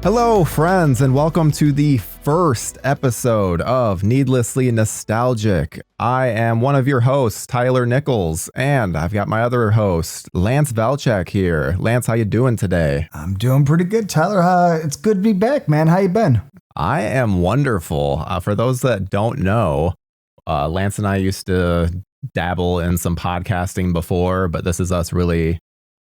Hello, friends, and welcome to the first episode of Needlessly Nostalgic. I am one of your hosts, Tyler Nichols, and I've got my other host, Lance Vlcek here. Lance, how you doing today? I'm doing pretty good, Tyler. It's good to be back, man. How you been? I am wonderful. For those that don't know, Lance and I used to dabble in some podcasting before, but this is us really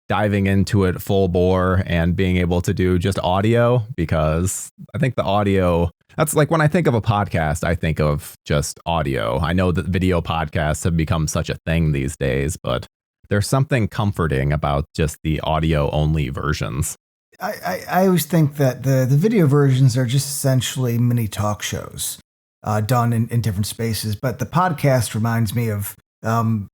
diving into it full bore and being able to do just audio, because I think the audio, that's like when I think of a podcast, I think of just audio. I know that video podcasts have become such a thing these days, but there's something comforting about just the audio only versions. I always think that the video versions are just essentially mini talk shows done in different spaces. But the podcast reminds me of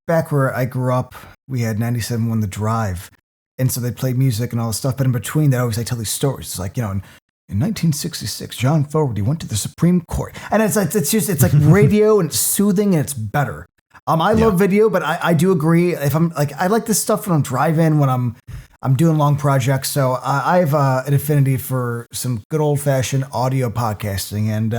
back where I grew up, we had 97.1 The Drive. And so they played music and all this stuff. But in between, they always tell these stories. It's like, in 1966, John Fogerty went to the Supreme Court. And it's like radio and it's soothing and it's better. I love video, but I do agree. If I'm like, I like this stuff when I'm driving, when I'm doing long projects. So I have an affinity for some good old fashioned audio podcasting, and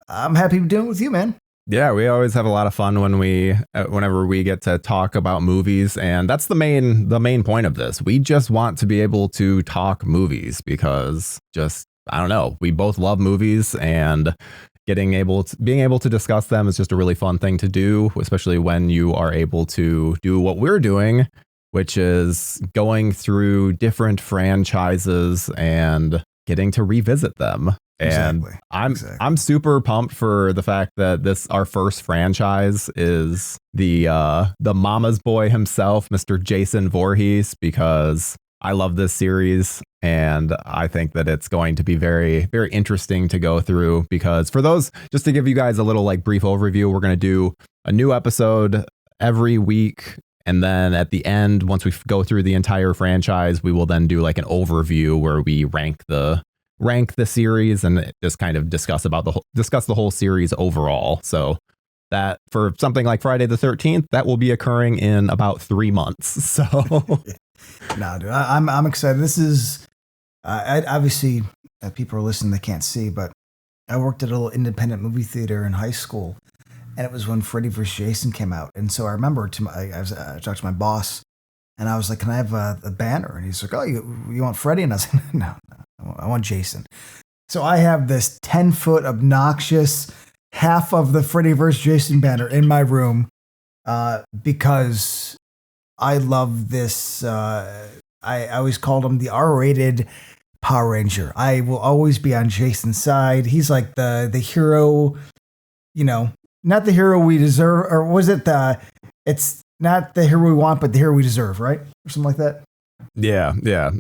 I'm happy doing it with you, man. Yeah, we always have a lot of fun whenever we get to talk about movies, and that's the main point of this. We just want to be able to talk movies because I don't know, we both love movies, and being able to discuss them is just a really fun thing to do, especially when you are able to do what we're doing, which is going through different franchises and getting to revisit them. And exactly. I'm super pumped for the fact that our first franchise is the mama's boy himself, Mr. Jason Voorhees, because I love this series and I think that it's going to be very, very interesting to go through. Because for those, just to give you guys a little brief overview, we're going to do a new episode every week. And then at the end, once we go through the entire franchise, we will then do an overview where we rank the series and just kind of discuss the whole series overall. So that for something like Friday the 13th, that will be occurring in about 3 months. So no, dude, I'm excited. This is obviously people are listening, they can't see, but I worked at a little independent movie theater in high school, and it was when Freddy vs. Jason came out. And so I remember I talked to my boss, and I was like, "Can I have a banner?" And he's like, "Oh, you want Freddy?" And I was like, "No. I want Jason." So I have this 10-foot obnoxious half of the Freddy vs. Jason banner in my room because I love this. I always called him the R-rated Power Ranger. I will always be on Jason's side. He's like the hero, not the hero we deserve, or was it it's not the hero we want, but the hero we deserve, right? Or something like that. Yeah.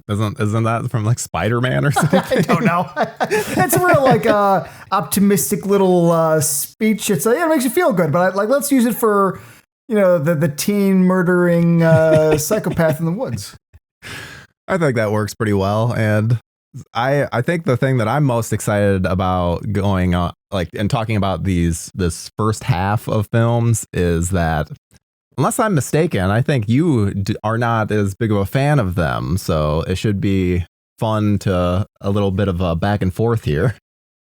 Isn't that from Spider-Man or something? I don't know. It's a real optimistic little speech. It's it makes you feel good, but let's use it for the teen murdering psychopath in the woods. I think that works pretty well, and I think the thing that I'm most excited about going on and talking about this first half of films is that, unless I'm mistaken, I think you are not as big of a fan of them, so it should be fun to a little bit of a back and forth here.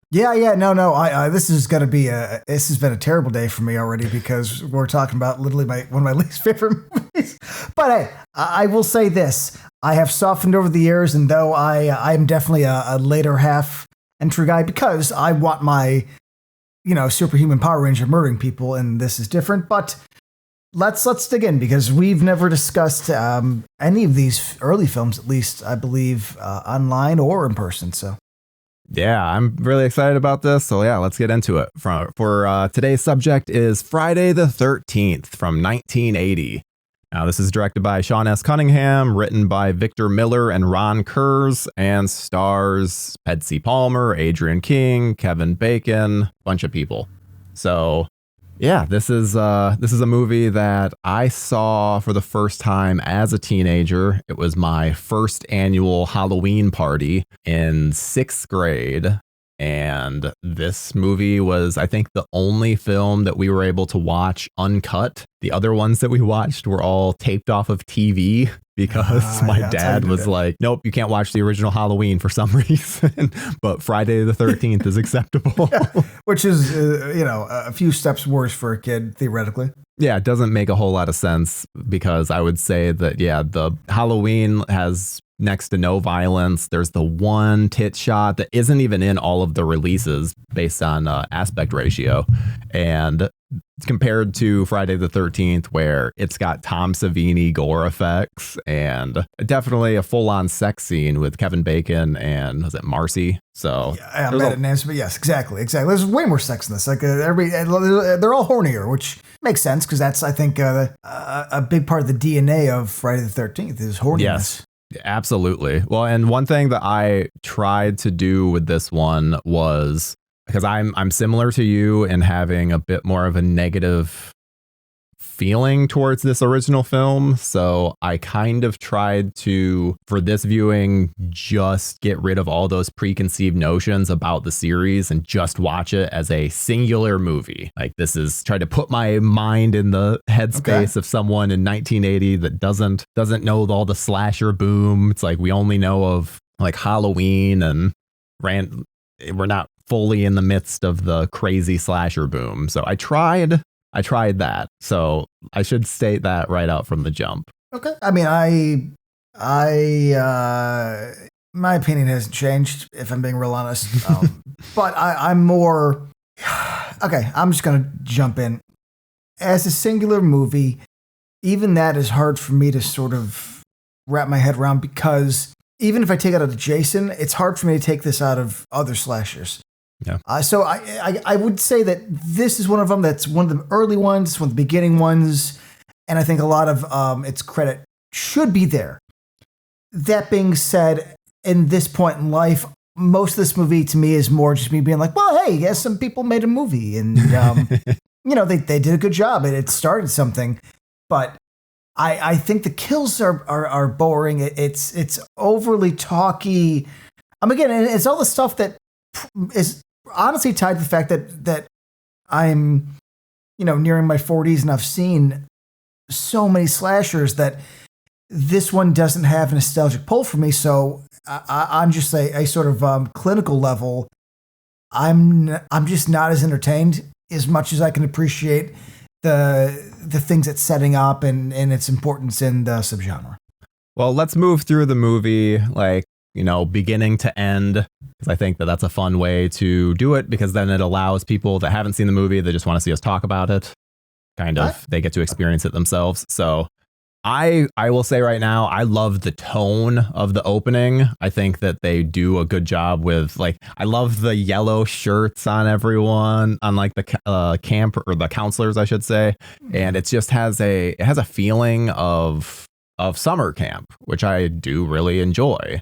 Yeah. No. This is going to be this has been a terrible day for me already because we're talking about literally one of my least favorite movies. But hey, I will say this: I have softened over the years, and though I'm definitely a later half entry guy because I want my superhuman Power Ranger murdering people, and this is different, but. Let's dig in because we've never discussed any of these early films, at least I believe, online or in person. So, yeah, I'm really excited about this. So yeah, let's get into it. For today's subject is Friday the 13th from 1980. Now, this is directed by Sean S. Cunningham, written by Victor Miller and Ron Kurz, and stars Betsy Palmer, Adrian King, Kevin Bacon, bunch of people. So. Yeah, this is a movie that I saw for the first time as a teenager. It was my first annual Halloween party in 6th grade, And this movie was, I think, the only film that we were able to watch uncut. The other ones that we watched were all taped off of TV because my dad was like, nope, you can't watch the original Halloween for some reason, but Friday the 13th is acceptable. Which is, a few steps worse for a kid, theoretically. Yeah, it doesn't make a whole lot of sense because I would say that, the Halloween has next to no violence. There's the one tit shot that isn't even in all of the releases based on aspect ratio. And compared to Friday the 13th, where it's got Tom Savini gore effects and definitely a full-on sex scene with Kevin Bacon and was it Marcy? So yeah, I'm bad at names, but yes, exactly. There's way more sex in this. Like they're all hornier, which makes sense because that's, I think, a big part of the DNA of Friday the 13th is horniness. Yes. Absolutely. Well, and one thing that I tried to do with this one was because I'm similar to you in having a bit more of a negative feeling towards this original film. So I kind of tried to, for this viewing, just get rid of all those preconceived notions about the series and just watch it as a singular movie. Like this is try to put my mind in the headspace of someone in 1980 that doesn't know all the slasher boom. It's like we only know of like Halloween and we're not fully in the midst of the crazy slasher boom. So I tried that. So I should state that right out from the jump. Okay. I mean, my opinion hasn't changed, if I'm being real honest. But I'm more, okay, I'm just going to jump in. As a singular movie, even that is hard for me to sort of wrap my head around because even if I take it out of Jason, it's hard for me to take this out of other slashers. Yeah. So I would say that this is one of them. That's one of the early ones, one of the beginning ones, and I think a lot of its credit should be there. That being said, in this point in life, most of this movie to me is more just me being like, well, hey, yes, some people made a movie, and they did a good job, and it started something. But I think the kills are boring. It's overly talky. Again, it's all the stuff that is honestly tied to the fact that I'm, nearing my 40s and I've seen so many slashers that this one doesn't have a nostalgic pull for me. So I'm just a sort of clinical level. I'm just not as entertained as much as I can appreciate the things it's setting up and its importance in the subgenre. Well, let's move through the movie, beginning to end, because I think that's a fun way to do it, because then it allows people that haven't seen the movie, that just want to see us talk about it, they get to experience it themselves. So I will say right now, I love the tone of the opening. I think that they do a good job with, I love the yellow shirts on everyone, on the camp, or the counselors, I should say. And it just has a feeling of summer camp, which I do really enjoy.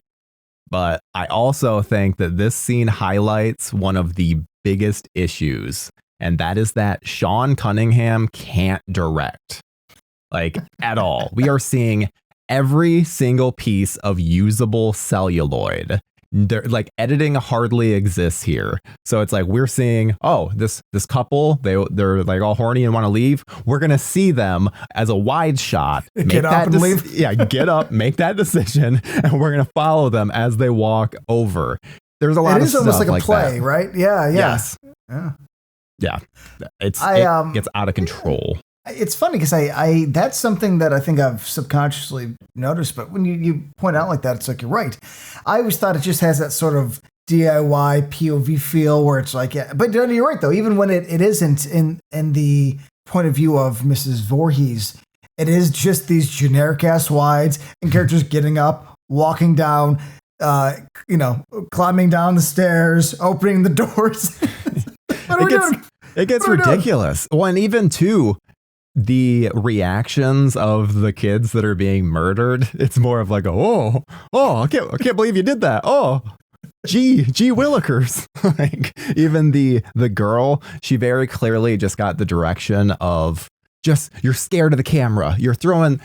But I also think that this scene highlights one of the biggest issues, and that is that Sean Cunningham can't direct, at all. We are seeing every single piece of usable celluloid. Editing hardly exists here. So it's we're seeing, this couple, they're all horny and want to leave. We're gonna see them as a wide shot. Get up and leave. Yeah, get up, make that decision, and we're gonna follow them as they walk over. There's a lot of stuff. It is almost like a play, that. Right? Yeah. Yes. Yeah. It gets out of control. It's funny because I that's something that I think I've subconsciously noticed, but when you point out like that, it's you're right. I always thought it just has that sort of DIY POV feel where it's but you're right though. Even when it isn't in the point of view of Mrs. Voorhees, it is just these generic ass wides and characters getting up, walking down, climbing down the stairs, opening the doors. It gets ridiculous. Well, and even too, the reactions of the kids that are being murdered, it's more of I can't believe you did that. Oh, gee willikers. Even the girl, she very clearly just got the direction of you're scared of the camera. You're throwing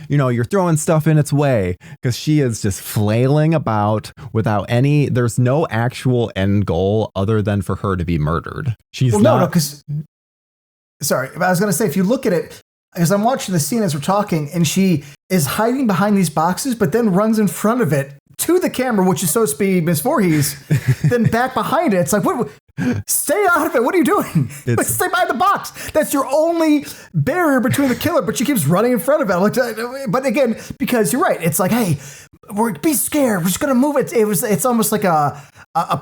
stuff in its way, because she is just flailing about without there's no actual end goal other than for her to be murdered. Sorry, I was going to say, if you look at it, because I'm watching the scene as we're talking, and she is hiding behind these boxes, but then runs in front of it to the camera, which is supposed to be Miss Voorhees, then back behind it. It's like, what? Stay out of it. What are you doing? Like, stay behind the box. That's your only barrier between the killer, but she keeps running in front of it. Like, but again, because you're right, it's like, hey, be scared. We're just going to move it. It's almost like a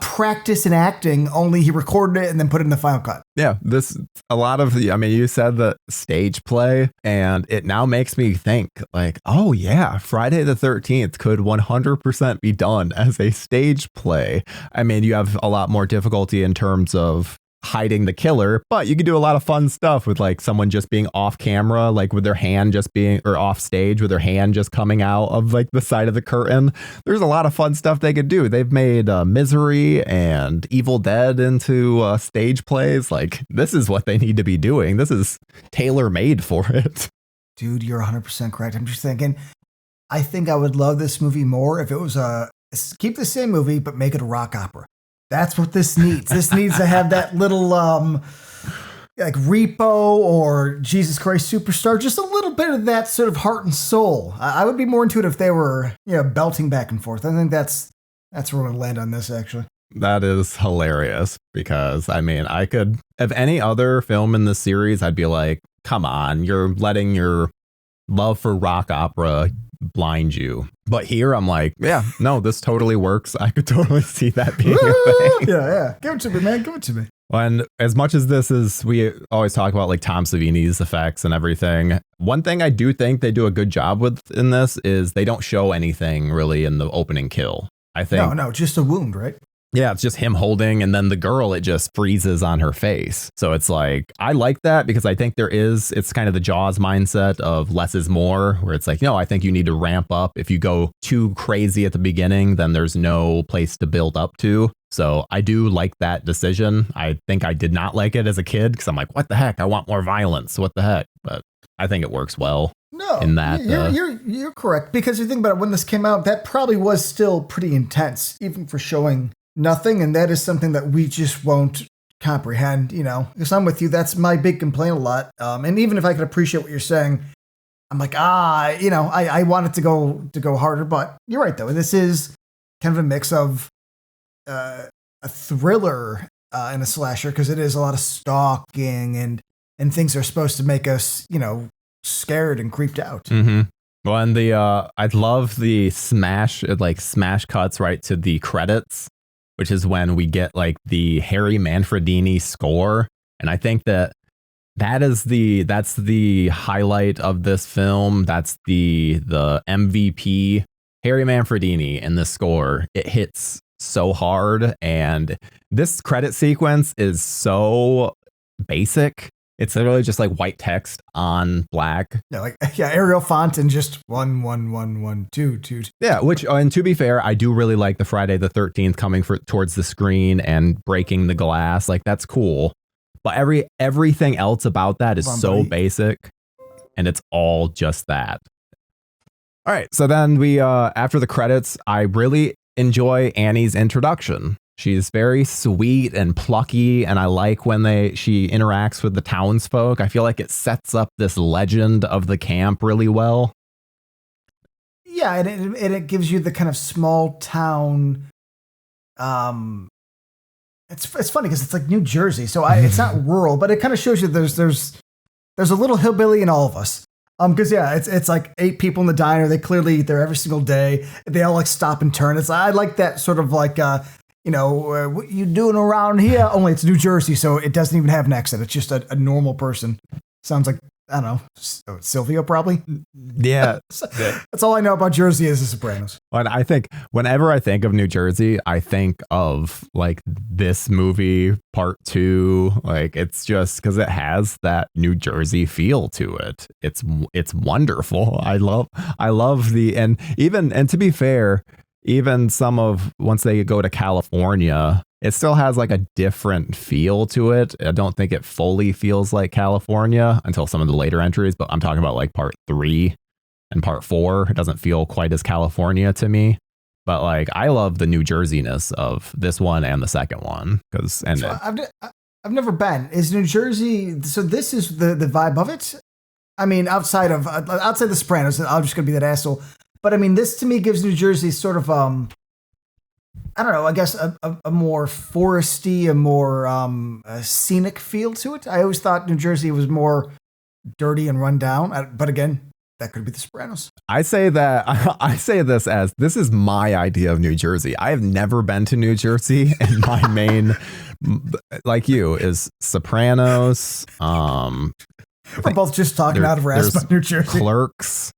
practice in acting, only he recorded it and then put it in the final cut. Yeah, you said the stage play, and it now makes me think like, oh yeah, Friday the 13th could 100% be done as a stage play. I mean, you have a lot more difficulty in terms of hiding the killer, but you could do a lot of fun stuff with like someone just being off camera, like with their hand or off stage with their hand just coming out of like the side of the curtain. There's a lot of fun stuff they could do. They've made Misery and Evil Dead into stage plays. Like, this is what they need to be doing. This is tailor made for it. Dude, you're 100% correct. I'm just thinking, I think I would love this movie more if it was keep the same movie, but make it a rock opera. That's what this needs. This needs to have that little like Repo or Jesus Christ Superstar, just a little bit of that sort of heart and soul. I would be more into it if they were, belting back and forth. I think that's where we're going to land on this, actually. That is hilarious, because I mean, I could, if any other film in the series, I'd be like, come on, you're letting your love for rock opera blind you. But here I'm like, yeah, no, this totally works. I could totally see that being a thing. Yeah. Give it to me, man. Give it to me. And as much as this is, we always talk about like Tom Savini's effects and everything. One thing I do think they do a good job with in this is they don't show anything really in the opening kill. I think. No, just a wound, right? Yeah, it's just him holding, and then the girl, it just freezes on her face. So it's like, I like that, because I think it's kind of the Jaws mindset of less is more, where it's like, no, I think you need to ramp up. If you go too crazy at the beginning, then there's no place to build up to. So I do like that decision. I think I did not like it as a kid, because I'm like, what the heck? I want more violence. What the heck? But I think it works well. No, in that you're correct, because you think about it, when this came out, that probably was still pretty intense, even for showing nothing, and that is something that we just won't comprehend, because I'm with you. That's my big complaint a lot. And even if I could appreciate what you're saying, I'm like, I want it to go harder. But you're right, though. This is kind of a mix of a thriller and a slasher, because it is a lot of stalking and things are supposed to make us, scared and creeped out. Mm-hmm. Well, and I'd love the smash cuts right to the credits, which is when we get like the Harry Manfredini score. And I think that's the highlight of this film. That's the MVP, Harry Manfredini in the score. It hits so hard, and this credit sequence is so basic. It's literally just like white text on black. Yeah, Arial font and just 1 1 1 1 2 2. Yeah, and to be fair, I do really like the Friday the 13th coming towards the screen and breaking the glass. Like, that's cool. But everything else about that is so basic, and it's all just that. All right, so then we after the credits, I really enjoy Annie's introduction. She's very sweet and plucky, and I like when she interacts with the townsfolk. I feel like it sets up this legend of the camp really well. Yeah, and it gives you the kind of small town. It's funny because it's like New Jersey, so it's not rural, but it kind of shows you there's a little hillbilly in all of us. Because it's like 8 people in the diner. They clearly eat there every single day. They all like stop and turn. I like that sort of like. What you doing around here? Only it's New Jersey, so it doesn't even have an accent. It's just a normal person. Sounds like, I don't know, Silvio probably. Yeah. That's all I know about Jersey is The Sopranos. And I think whenever I think of New Jersey, I think of like this movie part 2. Like, it's just because it has that New Jersey feel to it. It's wonderful. I love and to be fair, even once they go to California, it still has like a different feel to it. I don't think it fully feels like California until some of the later entries, but I'm talking about like part 3 and part 4. It doesn't feel quite as California to me. But like, I love the New Jersey-ness of this one and the second one. I've never been. Is New Jersey, so this is the vibe of it? I mean, outside The Sopranos, I'm just going to be that asshole. But I mean, this to me gives New Jersey sort of, I don't know, I guess a more foresty, a more scenic feel to it. I always thought New Jersey was more dirty and run down. But again, that could be The Sopranos. I say this as this is my idea of New Jersey. I have never been to New Jersey, and my main, like you, is Sopranos. We're both just talking out of our ass about New Jersey. Clerks,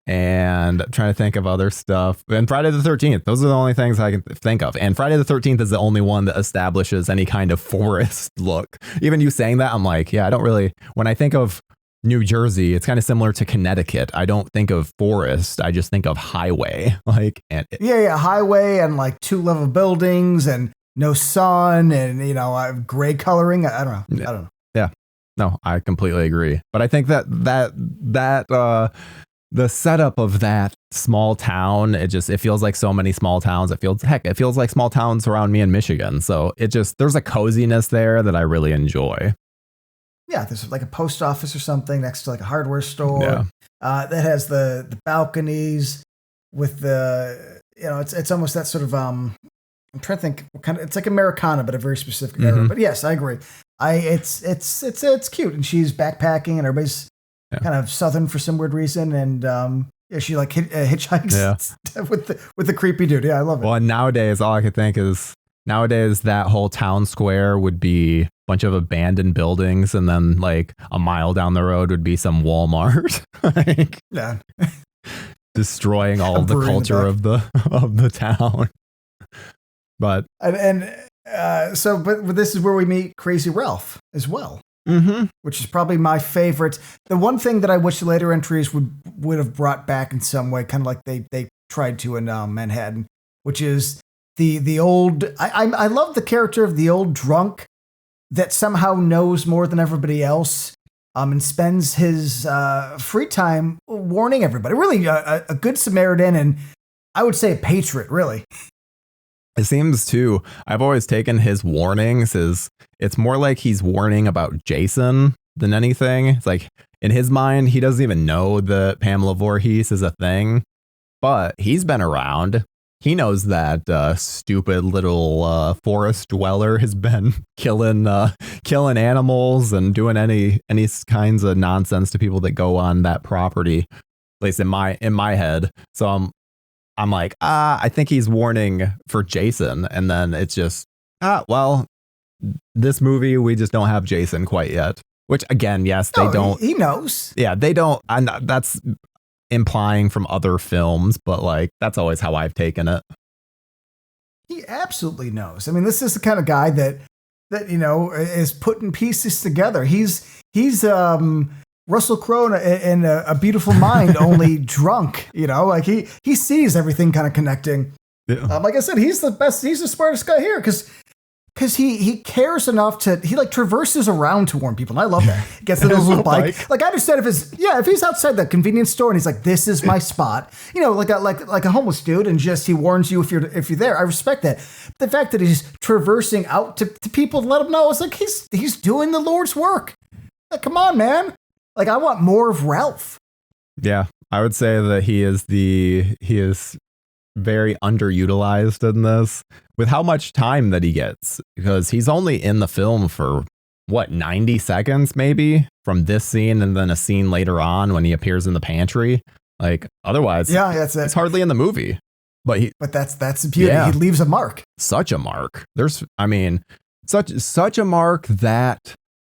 and I'm trying to think of other stuff. And Friday the 13th. Those are the only things I can think of. And Friday the 13th is the only one that establishes any kind of forest look. Even you saying that, I'm like, yeah, I don't really. When I think of New Jersey, it's kind of similar to Connecticut. I don't think of forest. I just think of highway. Highway and like 2-level buildings and no sun and gray coloring. I don't know. Yeah. No, I completely agree. But I think that the setup of that small town, it feels like so many small towns. It feels like small towns around me in Michigan. So there's a coziness there that I really enjoy. Yeah, there's like a post office or something next to like a hardware store that has the balconies with the, it's almost that sort of, I'm trying to think what kind of, it's like Americana, but a very specific era. But yes, I agree. It's cute, and she's backpacking, and everybody's kind of southern for some weird reason, and she like hitchhikes with the creepy dude. Yeah, I love it. Well, and nowadays, all I could think is that whole town square would be a bunch of abandoned buildings, and then like a mile down the road would be some Walmart, destroying all the culture of the town. But but this is where we meet Crazy Ralph as well, which is probably my favorite. The one thing that I wish the later entries would have brought back in some way, kind of like they tried to in Manhattan, which is the old. I love the character of the old drunk that somehow knows more than everybody else, and spends his free time warning everybody. Really, a good Samaritan, and I would say a patriot. Really. It seems too, I've always taken his warnings as it's more like he's warning about Jason than anything. It's like in his mind, he doesn't even know that Pamela Voorhees is a thing, but he's been around. He knows that stupid little forest dweller has been killing animals and doing any kinds of nonsense to people that go on that property, at least in my head. So I'm like, I think he's warning for Jason. And then it's just, this movie, we just don't have Jason quite yet. Which again, yes, they don't. He knows. Yeah, they don't. That's implying from other films, but like, that's always how I've taken it. He absolutely knows. I mean, this is the kind of guy that is putting pieces together. He's Russell Crowe in a Beautiful Mind, only drunk, like he sees everything kind of connecting. Yeah. Like I said, he's the best. He's the smartest guy here because he cares enough he like traverses around to warn people. And I love that. He gets a little bike. Like I understand if he's outside the convenience store and he's like, this is my spot, like a homeless dude, and just he warns you if you're there. I respect that. The fact that he's traversing out to people to let him know, it's like he's doing the Lord's work. Like, come on, man. Like, I want more of Ralph. Yeah, I would say that he is very underutilized in this with how much time that he gets, because he's only in the film for 90 seconds maybe from this scene, and then a scene later on when he appears in the pantry. Like otherwise, that's it. He's hardly in the movie. But that's the beauty. Yeah, he leaves a mark. Such a mark. Such a mark that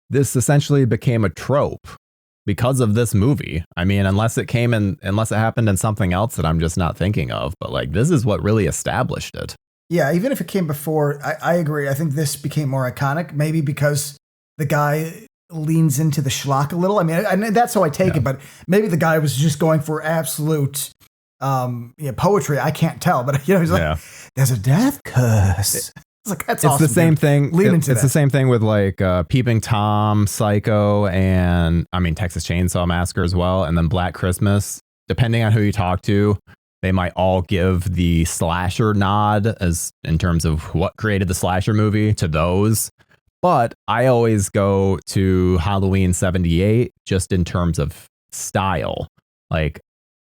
this essentially became a trope because of this movie. I mean, unless it happened in something else that I'm just not thinking of, but like this is what really established it. Yeah, even if it came before, I agree. I think this became more iconic, maybe because the guy leans into the schlock a little. I mean, that's how I take it, but maybe the guy was just going for absolute poetry. I can't tell, but he's like, there's a death curse. It's like, that's it's awesome. The same thing. Lean into it's that. the same thing with like Peeping Tom, Psycho, and Texas Chainsaw Massacre as well. And then Black Christmas, depending on who you talk to, they might all give the slasher nod as in terms of what created the slasher movie to those. But I always go to Halloween 78 just in terms of style. Like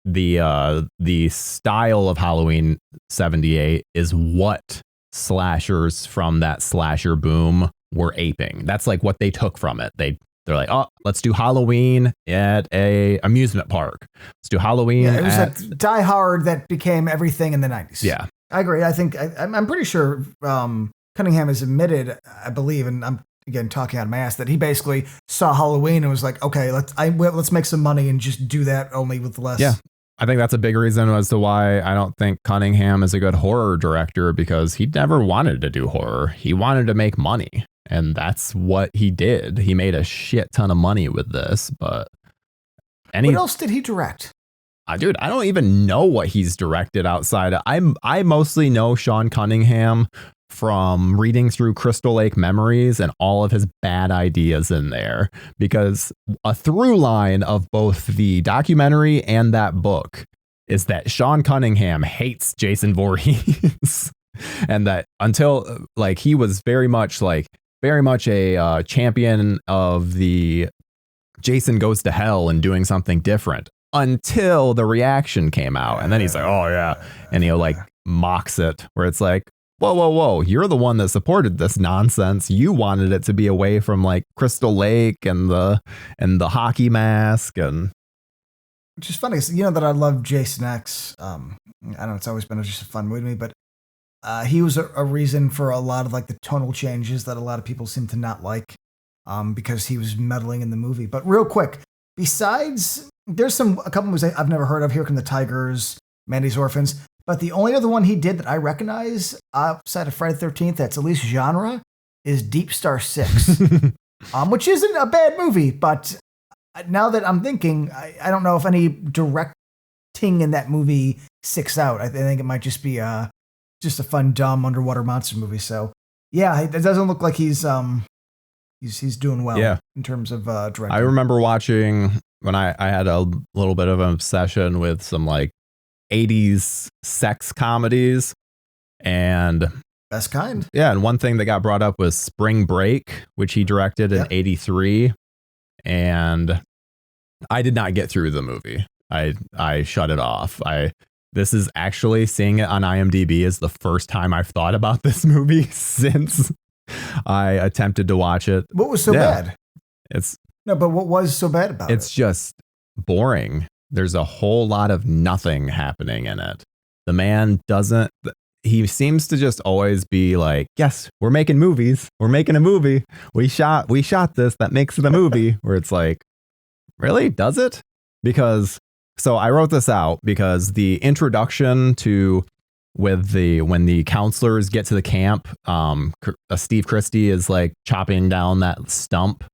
the style of Halloween 78 is what slashers from that slasher boom were aping. That's like what they took from it. They're like, oh, let's do Halloween at a amusement park. Let's do Halloween. Yeah, it was like Die Hard that became everything in the 90s. Yeah, I agree. I think I'm pretty sure Cunningham has admitted, I believe, and I'm again talking out of my ass, that he basically saw Halloween and was like, okay, let's make some money and just do that only with less. Yeah. I think that's a big reason as to why I don't think Cunningham is a good horror director, because he never wanted to do horror. He wanted to make money, and that's what he did. He made a shit ton of money with this, but what else did he direct? Dude, I don't even know what he's directed outside. I mostly know Sean Cunningham from reading through Crystal Lake Memories and all of his bad ideas in there, because a through line of both the documentary and that book is that Sean Cunningham hates Jason Voorhees and that until like he was very much a champion of the Jason Goes to Hell and doing something different until the reaction came out. And then he's like, oh yeah. And he like mocks it, where it's like, whoa, you're the one that supported this nonsense. You wanted it to be away from like Crystal Lake and the hockey mask. And which is funny, you know that I love Jason X. I don't know, it's always been just a fun movie to me, but he was a reason for a lot of like the tonal changes that a lot of people seem to not like, because he was meddling in the movie. But real quick, besides, there's a couple movies I've never heard of. Here Come the Tigers, Mandy's Orphans. But the only other one he did that I recognize outside of Friday the 13th that's at least genre is Deep Star 6, which isn't a bad movie. But now that I'm thinking, I don't know if any directing in that movie sticks out. I think it might just be just a fun, dumb underwater monster movie. So yeah, it doesn't look like he's doing well in terms of directing. I remember watching when I had a little bit of an obsession with some like 80s sex comedies, and best kind. Yeah, and one thing that got brought up was Spring Break, which he directed in 83, and I did not get through the movie. I shut it off. This is actually, seeing it on IMDb is the first time I've thought about this movie since I attempted to watch it. What was so bad? But what was so bad about it? It's just boring. There's a whole lot of nothing happening in it. The man he seems to just always be like, yes, we're making movies. We're making a movie. We shot this. That makes it a movie. Where it's like, really? Does it? So I wrote this out because the introduction to when the counselors get to the camp, Steve Christie is like chopping down that stump.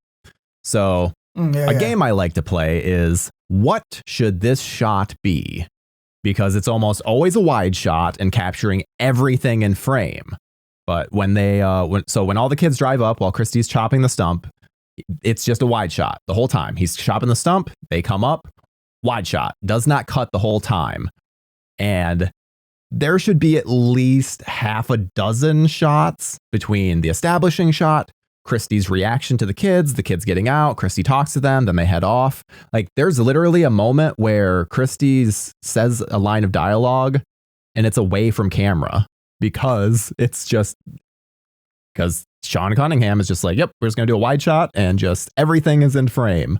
So a game I like to play is, what should this shot be? Because it's almost always a wide shot and capturing everything in frame. But when all the kids drive up while Christie's chopping the stump, it's just a wide shot the whole time. He's chopping the stump, they come up, wide shot, does not cut the whole time. And there should be at least half a dozen shots between the establishing shot, Christie's reaction to the kids getting out, Christie talks to them, then they head off. Like, there's literally a moment where Christie says a line of dialogue and it's away from camera because Sean Cunningham is just like, yep, we're just going to do a wide shot and just everything is in frame.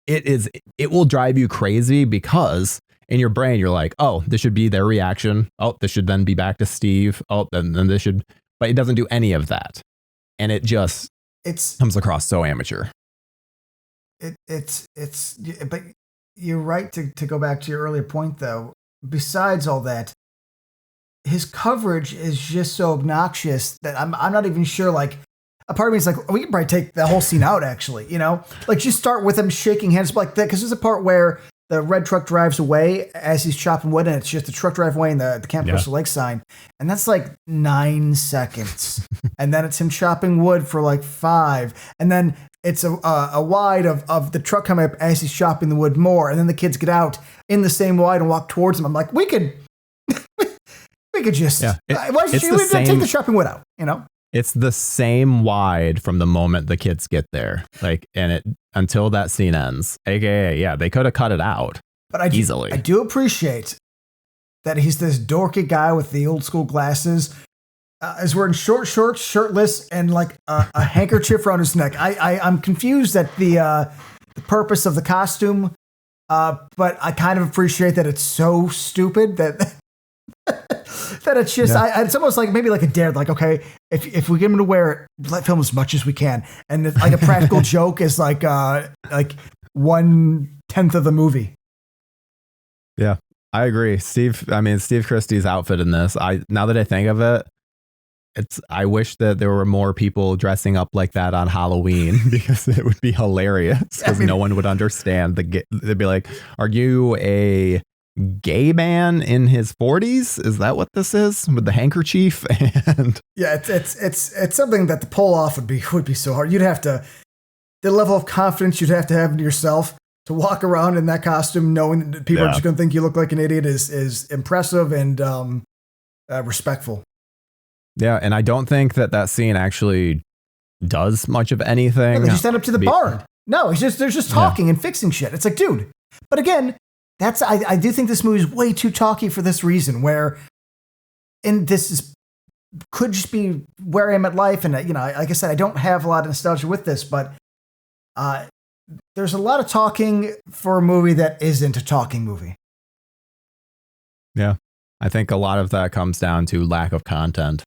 It will drive you crazy because in your brain, you're like, oh, this should be their reaction. Oh, this should then be back to Steve. Oh, then this should, but it doesn't do any of that. And it comes across so amateur. But you're right to go back to your earlier point, though. Besides all that, his coverage is just so obnoxious that I'm not even sure. Like, a part of me is like, we can probably take the whole scene out. Actually, like just start with him shaking hands like that, because there's a part where the red truck drives away as he's chopping wood, and it's just the truck drive away and the Camp Crystal Lake sign. And that's like 9 seconds. And then it's him chopping wood for like 5. And then it's a wide of the truck coming up as he's chopping the wood more. And then the kids get out in the same wide and walk towards him. I'm like, we could just, why should you take the chopping wood out, you know? It's the same wide from the moment the kids get there, like, and it until that scene ends. AKA, they could have cut it out, but easily. I do appreciate that he's this dorky guy with the old school glasses, is wearing short shorts, shirtless, and like a handkerchief around his neck. I'm confused at the purpose of the costume, but I kind of appreciate that it's so stupid that. That it's just, it's almost like maybe like a dare, like, okay, if we get him to wear it, let film as much as we can. And it's like a practical joke is like 1/10 of the movie. Yeah, I agree. Steve Christie's outfit in this, now that I think of it, I wish that there were more people dressing up like that on Halloween because it would be hilarious because no one would understand. They'd be like, are you a gay man in his 40s? Is that what this is with the handkerchief? And it's something that the pull off would be so hard. You'd have to, the level of confidence you'd have to have in yourself to walk around in that costume knowing that people are just going to think you look like an idiot is impressive and respectful. Yeah, and I don't think that scene actually does much of anything. No, they just end up to the barn. No, they're just talking and fixing shit. It's like, dude. But again, I do think this movie is way too talky for this reason, where, and could just be where I am at life. And, like I said, I don't have a lot of nostalgia with this, but there's a lot of talking for a movie that isn't a talking movie. Yeah. I think a lot of that comes down to lack of content.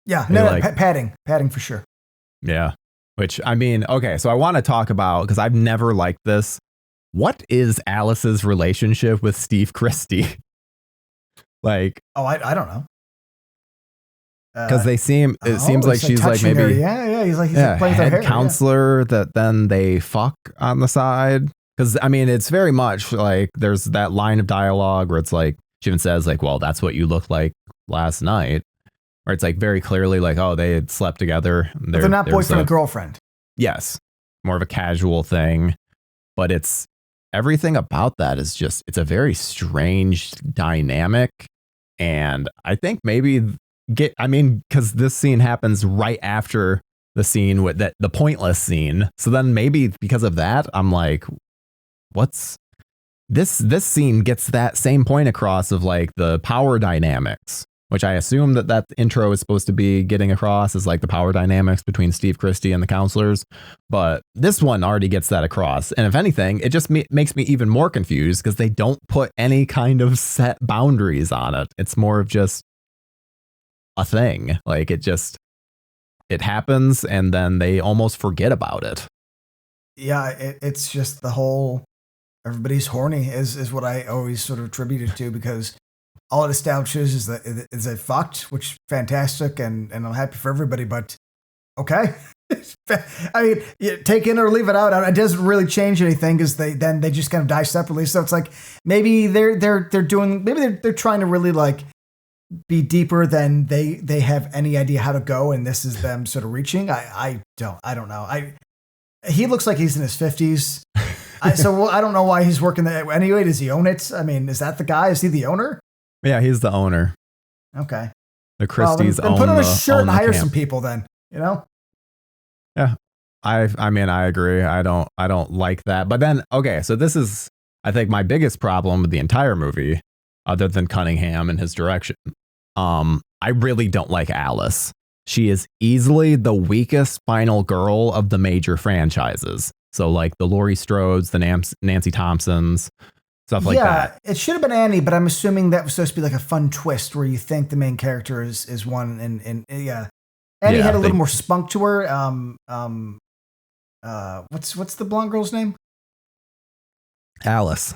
Yeah. Padding for sure. Yeah. Which, okay, so I want to talk about, because I've never liked this. What is Alice's relationship with Steve Christie? Like, I don't know. Because it seems like she's like maybe he's like playing with her hair, counselor that then they fuck on the side. Because it's very much like there's that line of dialogue where it's like she even says like, well, that's what you looked like last night, or it's like very clearly like, oh, they had slept together. They're not boyfriend and girlfriend. Yes, more of a casual thing, but everything about that is just, it's a very strange dynamic. And I think maybe because this scene happens right after the scene with the pointless scene. So then maybe because of that, I'm like, what's this scene gets that same point across of like the power dynamics, which I assume that intro is supposed to be getting across is like the power dynamics between Steve Christie and the counselors. But this one already gets that across. And if anything, it just makes me even more confused because they don't put any kind of set boundaries on it. It's more of just a thing. Like it happens and then they almost forget about it. Yeah, it's just the whole everybody's horny is what I always sort of attribute it to, because all it establishes is that they fucked, which is fantastic, and I'm happy for everybody, but okay. Take in or leave it out. It doesn't really change anything because they just kind of die separately. So it's like maybe they're trying to really like be deeper than they have any idea how to go, and this is them sort of reaching. I don't know. He looks like he's in his 50s. So I don't know why he's working there. Anyway, does he own it? Is that the guy? Is he the owner? Yeah, he's the owner. Okay. The Christies own. Put on a shirt and hire some people then, Yeah. I agree. I don't like that. But then, okay, so this is, I think, my biggest problem with the entire movie, other than Cunningham and his direction. I really don't like Alice. She is easily the weakest final girl of the major franchises. So like the Laurie Strodes, the Nancy Thompsons, stuff like that. Yeah, it should have been Annie, but I'm assuming that was supposed to be like a fun twist where you think the main character is one, and yeah. Annie had a little more spunk to her. What's the blonde girl's name? Alice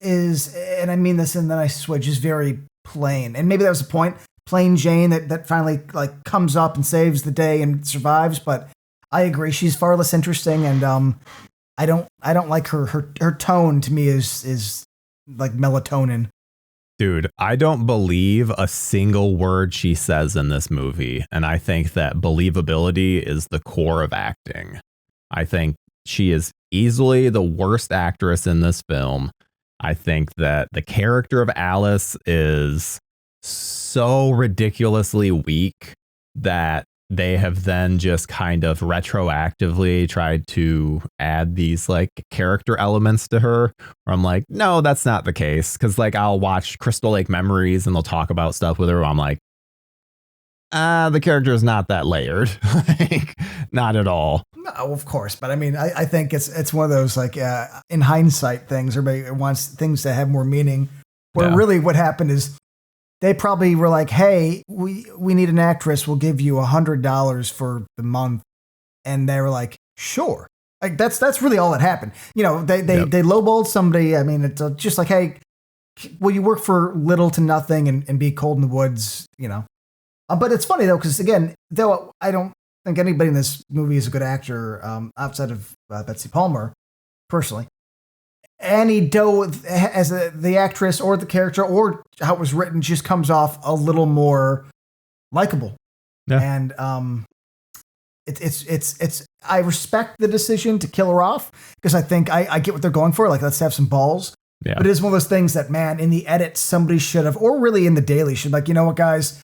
is, and I mean this in the nicest way, just very plain. And maybe that was the point. Plain Jane that finally like comes up and saves the day and survives. But I agree, she's far less interesting, and I don't like her tone. To me is like melatonin. Dude, I don't believe a single word she says in this movie. And I think that believability is the core of acting. I think she is easily the worst actress in this film. I think that the character of Alice is so ridiculously weak that they have then just kind of retroactively tried to add these like character elements to her where I'm like, no, that's not the case. Cause like I'll watch Crystal Lake Memories and they'll talk about stuff with her. I'm like, the character is not that layered. Like, not at all. No, of course. But I mean, I think it's one of those like in hindsight things, everybody wants things to have more meaning. Where really what happened is they probably were like, hey, we need an actress. We'll give you $100 for the month. And they were like, sure. Like that's really all that happened. You know, they lowballed somebody. I mean, it's just like, hey, will you work for little to nothing and be cold in the woods, you know? But it's funny though, because again, though I don't think anybody in this movie is a good actor outside of Betsy Palmer, personally. Annie Doe as the actress or the character or how it was written just comes off a little more likable. Yeah. And it's I respect the decision to kill her off because I think I get what they're going for. Like, let's have some balls. Yeah. But it is one of those things that, man, in the edit, somebody should have, or really in the daily should, like, you know what, guys,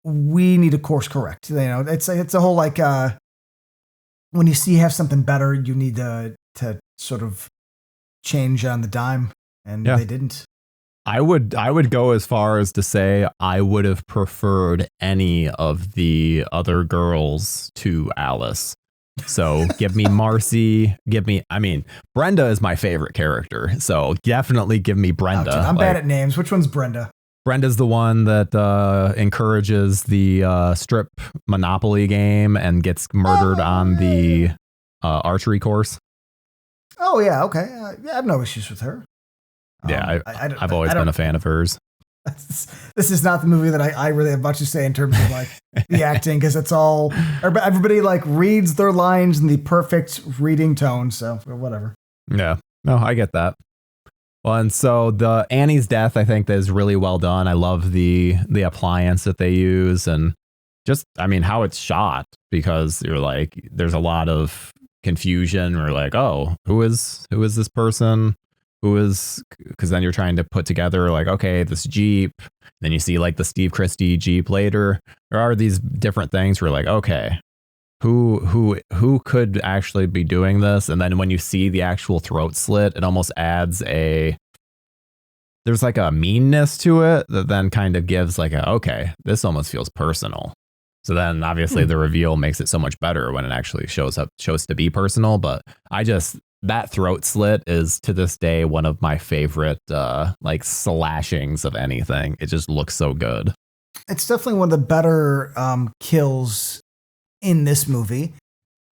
we need to course correct. You know, it's a whole like when you have something better, you need to sort of change on the dime, and they didn't. I would go as far as to say I would have preferred any of the other girls to Alice. So give me Marcy, Brenda is my favorite character. So definitely give me Brenda. I'm bad at names. Which one's Brenda? Brenda's the one that encourages the strip Monopoly game and gets murdered on the archery course. Oh, yeah. Okay. I have no issues with her. Yeah, I've always been a fan of hers. This is not the movie that I really have much to say in terms of like the acting, because it's all everybody like reads their lines in the perfect reading tone. So whatever. Yeah, no, I get that. Well, and so the Annie's death, I think, is really well done. I love the appliance that they use and just, how it's shot, because you're like, there's a lot of confusion. We're like, oh, who is this person? Because then you're trying to put together like, okay, this Jeep. Then you see like the Steve Christie Jeep later. There are these different things where like, okay, who could actually be doing this? And then when you see the actual throat slit, it almost adds there's like a meanness to it that then kind of gives like okay, this almost feels personal. So then obviously the reveal makes it so much better when it actually shows to be personal. But that throat slit is to this day one of my favorite like slashings of anything. It just looks so good. It's definitely one of the better kills in this movie.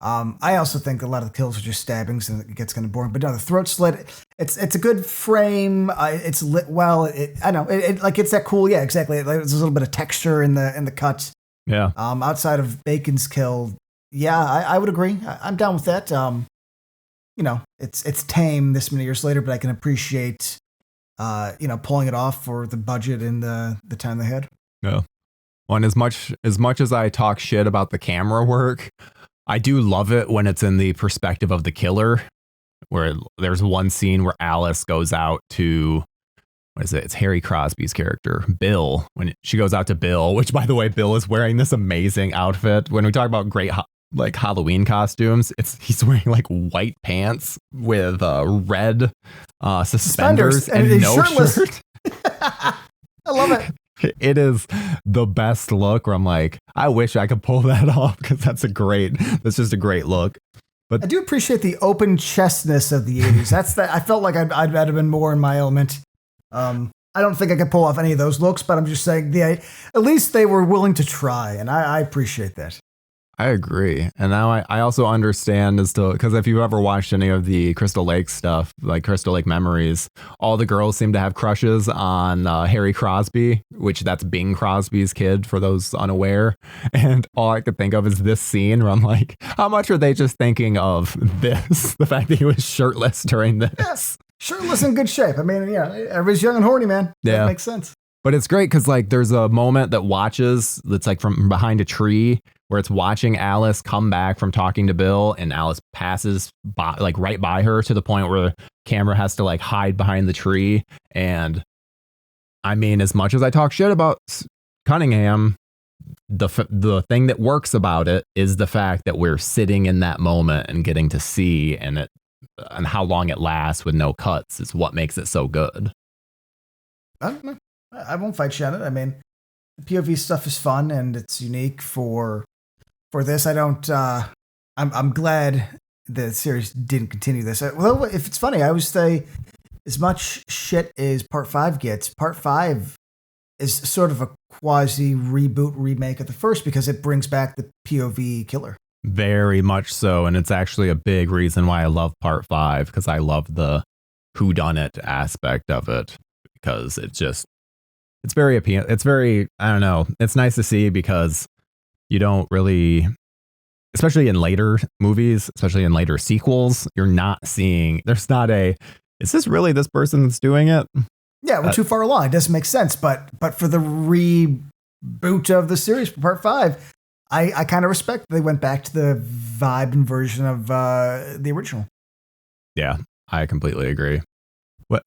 I also think a lot of the kills are just stabbings and it gets kind of boring. But no, the throat slit, it's a good frame. It's lit well. I know it like it's that cool. Yeah, exactly. There's a little bit of texture in the cut. Yeah. Outside of Bacon's kill, yeah, I would agree. I'm down with that. It's tame this many years later, but I can appreciate, pulling it off for the budget and the time they had. Yeah. Well, and as much as I talk shit about the camera work, I do love it when it's in the perspective of the killer, where there's one scene where Alice goes out to, what is it? It's Harry Crosby's character, Bill. When she goes out to Bill, which by the way, Bill is wearing this amazing outfit. When we talk about great like Halloween costumes, he's wearing like white pants with red suspenders and no shirt. I love it. It is the best look where I'm like, I wish I could pull that off, because that's just a great look. But I do appreciate the open chestness of the 80s. I felt like I'd have been more in my element. I don't think I could pull off any of those looks, but I'm just saying at least they were willing to try, and I appreciate that. I agree. And now I also understand as to, because if you've ever watched any of the Crystal Lake stuff, like Crystal Lake Memories, all the girls seem to have crushes on Harry Crosby, which that's Bing Crosby's kid for those unaware. And all I could think of is this scene where I'm like, how much are they just thinking of this? The fact that he was shirtless during this. Yes. Shirtless in good shape. I mean, yeah, everybody's young and horny, man. Yeah. That makes sense. But it's great because like there's a moment that watches that's like from behind a tree where it's watching Alice come back from talking to Bill, and Alice passes by, like right by her, to the point where the camera has to like hide behind the tree. And I mean, as much as I talk shit about Cunningham, the thing that works about it is the fact that we're sitting in that moment and getting to see, and how long it lasts with no cuts is what makes it so good. I won't fight you on it. I mean, the POV stuff is fun and it's unique for this. I don't. I'm glad the series didn't continue this. Well, if it's funny, I always say, as much shit as Part 5 gets, Part 5 is sort of a quasi reboot remake of the first because it brings back the POV killer. Very much so, and it's actually a big reason why I love Part 5, because I love the whodunit aspect of it, because it's very appealing. It's very, I don't know, it's nice to see, because you don't really, especially in later movies, especially in later sequels, you're not seeing, there's not is this really this person that's doing it? Yeah, we're too far along. It doesn't make sense, but for the reboot of the series for Part 5, I kind of respect they went back to the vibe and version of the original. Yeah, I completely agree.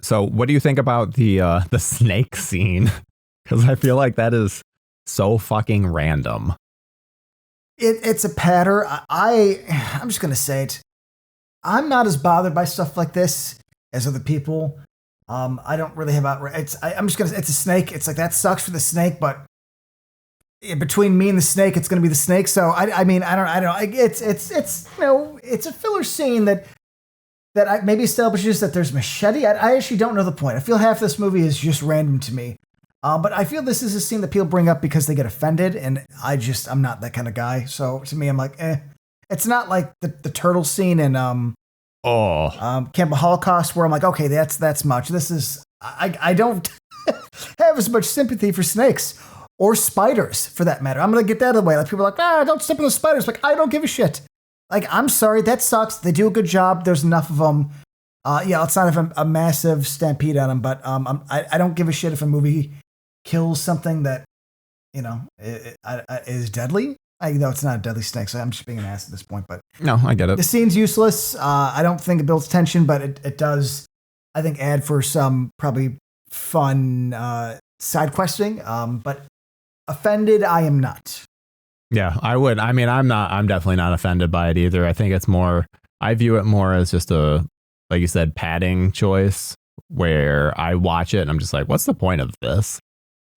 So what do you think about the snake scene? Because I feel like that is so fucking random. It's a patter. I'm just gonna say it. I'm not as bothered by stuff like this as other people. I don't really have outright. I'm just gonna. It's a snake. It's like, that sucks for the snake, but between me and the snake, it's gonna be the snake. So I mean, I don't know. It's it's a filler scene that maybe establishes that there's machete. I actually don't know the point. I feel half this movie is just random to me. But I feel this is a scene that people bring up because they get offended, and I'm not that kind of guy. So to me, I'm like, It's not like the turtle scene in Camp of Holocaust, where I'm like, okay, that's much. This is I don't have as much sympathy for snakes or spiders, for that matter. I'm gonna get that out of the way. Like, people are like, don't step on the spiders. Like, I don't give a shit. Like, I'm sorry, that sucks. They do a good job. There's enough of them. Let's not have a massive stampede on them. But I don't give a shit if a movie kills something that, is deadly. I know it's not a deadly snake, so I'm just being an ass at this point. But no, I get it. The scene's useless. I don't think it builds tension, but it does, I think, add for some probably fun side questing. But offended, I am not. Yeah, I would. I mean, I'm definitely not offended by it either. I think I view it more as just a, like you said, padding choice, where I watch it and I'm just like, what's the point of this?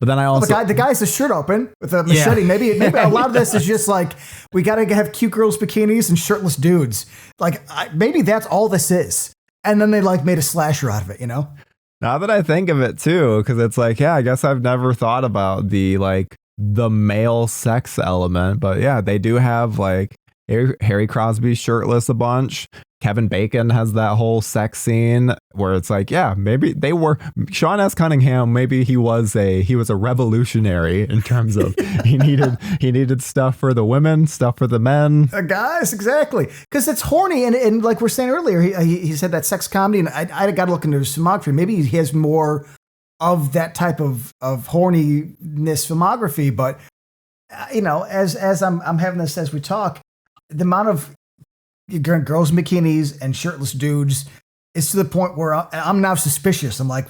But then I also, the guy's the shirt open with a machete. Yeah. Maybe a lot of this is just like, we got to have cute girls' bikinis and shirtless dudes. Like, maybe that's all this is. And then they made a slasher out of it, Now that I think of it too, because it's like, yeah, I guess I've never thought about the male sex element, but yeah, they do have Harry Crosby shirtless a bunch. Kevin Bacon has that whole sex scene where it's like, yeah, maybe they were Sean S. Cunningham. Maybe he was a revolutionary in terms of he needed stuff for the women, stuff for the men. Guys, exactly, because it's horny and like we're saying earlier, he said that sex comedy, and I got to look into his filmography. Maybe he has more of that type of horniness filmography, but as I'm having this as we talk, the amount of girls in bikinis and shirtless dudes is to the point where I'm now suspicious. I'm like,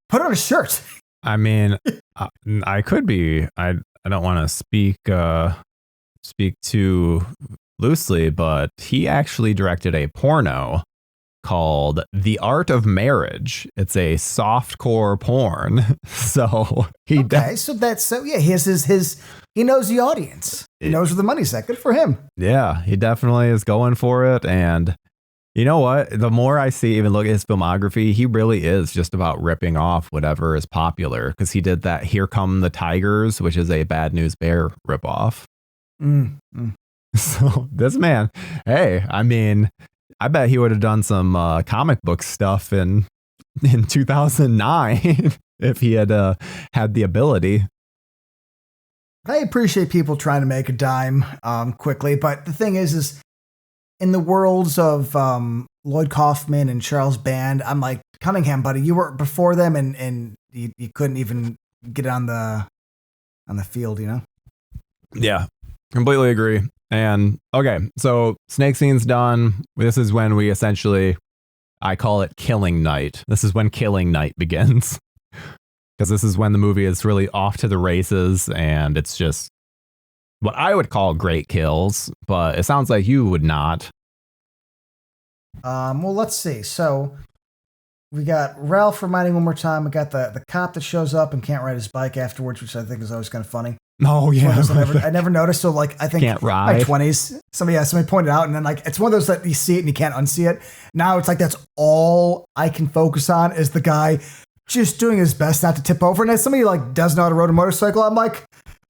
put on a shirt. I mean, I could be. I don't want to speak too loosely, but he actually directed a porno called The Art of Marriage. It's a softcore porn. So he he has his he knows the audience. He knows where the money's at. Good for him. Yeah, he definitely is going for it. And you know what? The more I even look at his filmography, he really is just about ripping off whatever is popular, because he did that Here Come the Tigers, which is a Bad News Bear ripoff. So this man, hey, I mean, I bet he would have done some comic book stuff in 2009 if he had had the ability. I appreciate people trying to make a dime quickly, but the thing is in the worlds of Lloyd Kaufman and Charles Band, I'm like, Cunningham, buddy, you were before them, and you couldn't even get on the field, you know? Yeah, completely agree. And okay, so snake scene's done. This is when we essentially, I call it killing night. This is when killing night begins. Because this is when the movie is really off to the races, and it's just what I would call great kills, but it sounds like you would not. Well, let's see. So we got Ralph reminding one more time. We got the cop that shows up and can't ride his bike afterwards, which I think is always kind of funny. Oh yeah, I never noticed. So like, I think can't ride. My 20s, somebody pointed out, and then like it's one of those that you see it and you can't unsee it. Now it's like that's all I can focus on is the guy just doing his best not to tip over. And as somebody like doesn't know how to ride a motorcycle, I'm like,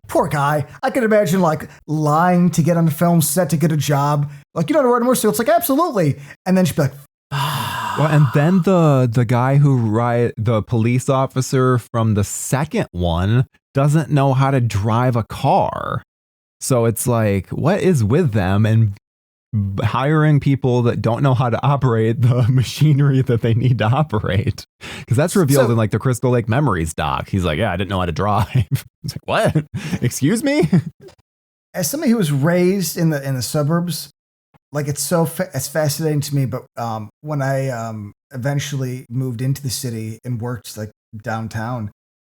poor guy. I can imagine like lying to get on the film set to get a job. Like, you know how to ride a motorcycle? It's like, absolutely. And then she'd be like, well, and then the guy the police officer from the second one doesn't know how to drive a car. So it's like, what is with them and hiring people that don't know how to operate the machinery that they need to operate? Because that's revealed in like the Crystal Lake Memories doc. He's like, yeah, I didn't know how to drive. It's like, what? Excuse me? As somebody who was raised in the suburbs, like it's fascinating to me. But when I eventually moved into the city and worked like downtown,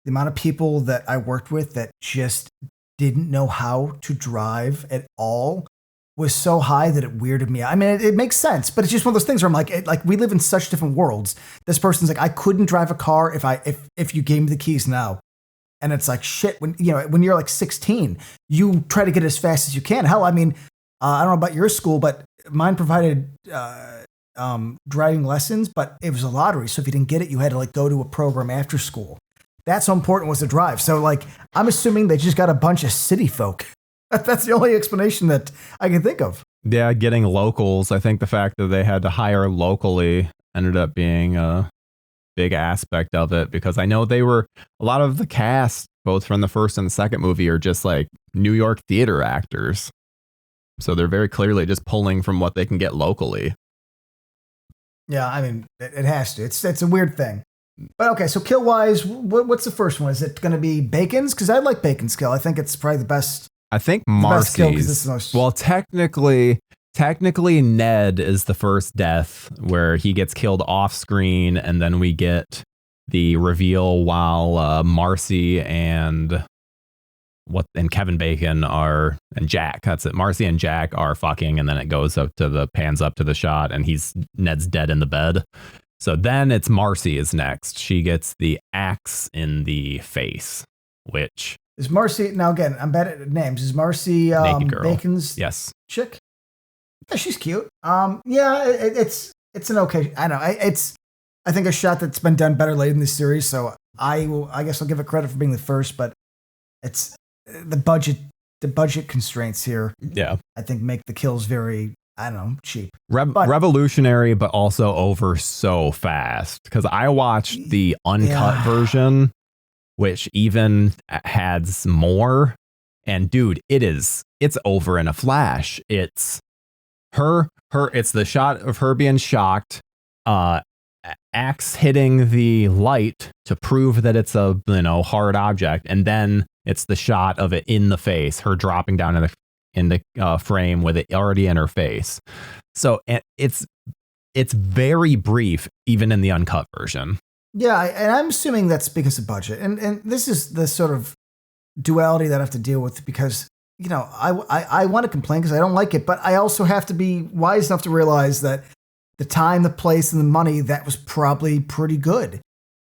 the amount of people that I worked with that just didn't know how to drive at all was so high that it weirded me out. I mean, it makes sense, but it's just one of those things where I'm like, we live in such different worlds. This person's like, I couldn't drive a car if you gave me the keys now. And it's like, shit, when you're like 16, you try to get as fast as you can. Hell, I mean, I don't know about your school, but mine provided driving lessons, but it was a lottery. So if you didn't get it, you had to like go to a program after school. That's how important was the drive. So like, I'm assuming they just got a bunch of city folk. That's the only explanation that I can think of. Yeah, getting locals. I think the fact that they had to hire locally ended up being a big aspect of it, because I know a lot of the cast, both from the first and the second movie, are just like New York theater actors. So they're very clearly just pulling from what they can get locally. Yeah, I mean, it has to. It's a weird thing. But okay, so kill wise, what's the first one? Is it going to be Bacon's? Because I like Bacon's kill. I think it's probably the best. I think Marcy's. Well, technically, Ned is the first death where he gets killed off screen, and then we get the reveal while Marcy and Kevin Bacon and Jack. That's it. Marcy and Jack are fucking, and then it goes pans up to the shot, and Ned's dead in the bed. So then it's Marcy is next. She gets the axe in the face, which. Is Marcy, now again, I'm bad at names. Is Marcy Bacon's chick? Yeah, she's cute. Yeah, it's an okay, I know. I think a shot that's been done better late in this series, so I guess I'll give it credit for being the first, but it's the budget constraints here. Yeah. I think make the kills very, I don't know, cheap. Revolutionary, but also over so fast. Because I watched the uncut version, which even adds more. And dude, it's over in a flash. It's it's the shot of her being shocked, axe hitting the light to prove that it's a hard object, and then it's the shot of it in the face, her dropping down in the frame with it already in her face. So it's very brief, even in the uncut version. Yeah, and I'm assuming that's because of budget. And this is the sort of duality that I have to deal with, because, I want to complain because I don't like it, but I also have to be wise enough to realize that the time, the place, and the money, that was probably pretty good.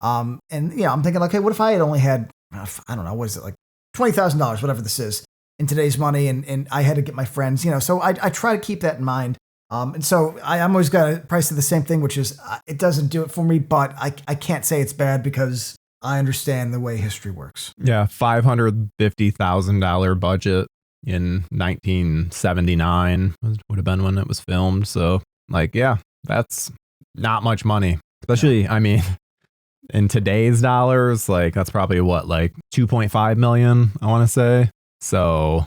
I'm thinking, okay, what if I had only had, I don't know, what is it, like $20,000, whatever this is, in today's money, and I had to get my friends, so I try to keep that in mind. And so I'm always got to price it the same thing, which is it doesn't do it for me, but I can't say it's bad because I understand the way history works. Yeah, $550,000 budget in 1979 would have been when it was filmed. So like, yeah, that's not much money, especially, I mean, in today's dollars, like that's probably what, like 2.5 million, I want to say. So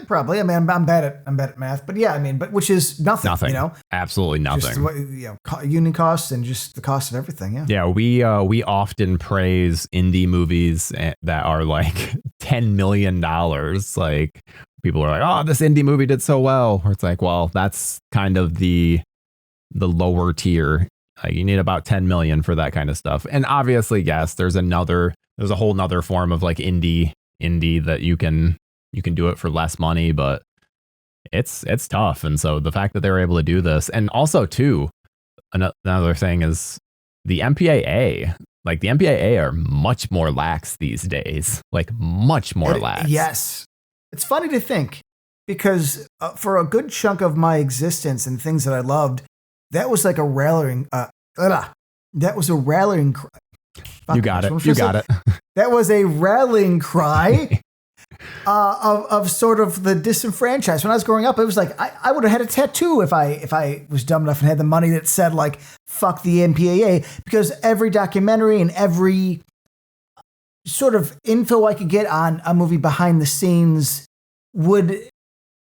probably. I mean, I'm bad at math, but yeah, I mean, but which is nothing. You know, absolutely nothing. Just what, you know, unit costs and just the cost of everything. Yeah. Yeah, we often praise indie movies that are like $10 million. Like people are like, oh, this indie movie did so well. Or it's like, well, that's kind of the lower tier. Like you need about 10 million for that kind of stuff. And obviously, yes, there's a whole nother form of like indie that you can do it for less money, but it's tough. And so the fact that they were able to do this, and also too, another thing is the MPAA. Like the MPAA are much more lax these days, like much more lax. Yes. It's funny to think because for a good chunk of my existence and things that I loved, that was like a rallying, that was a rallying cry. You got it. You got it. That was a rallying cry of sort of the disenfranchised. When I was growing up, it was like I would have had a tattoo if I was dumb enough and had the money that said like fuck the MPAA, because every documentary and every sort of info I could get on a movie behind the scenes would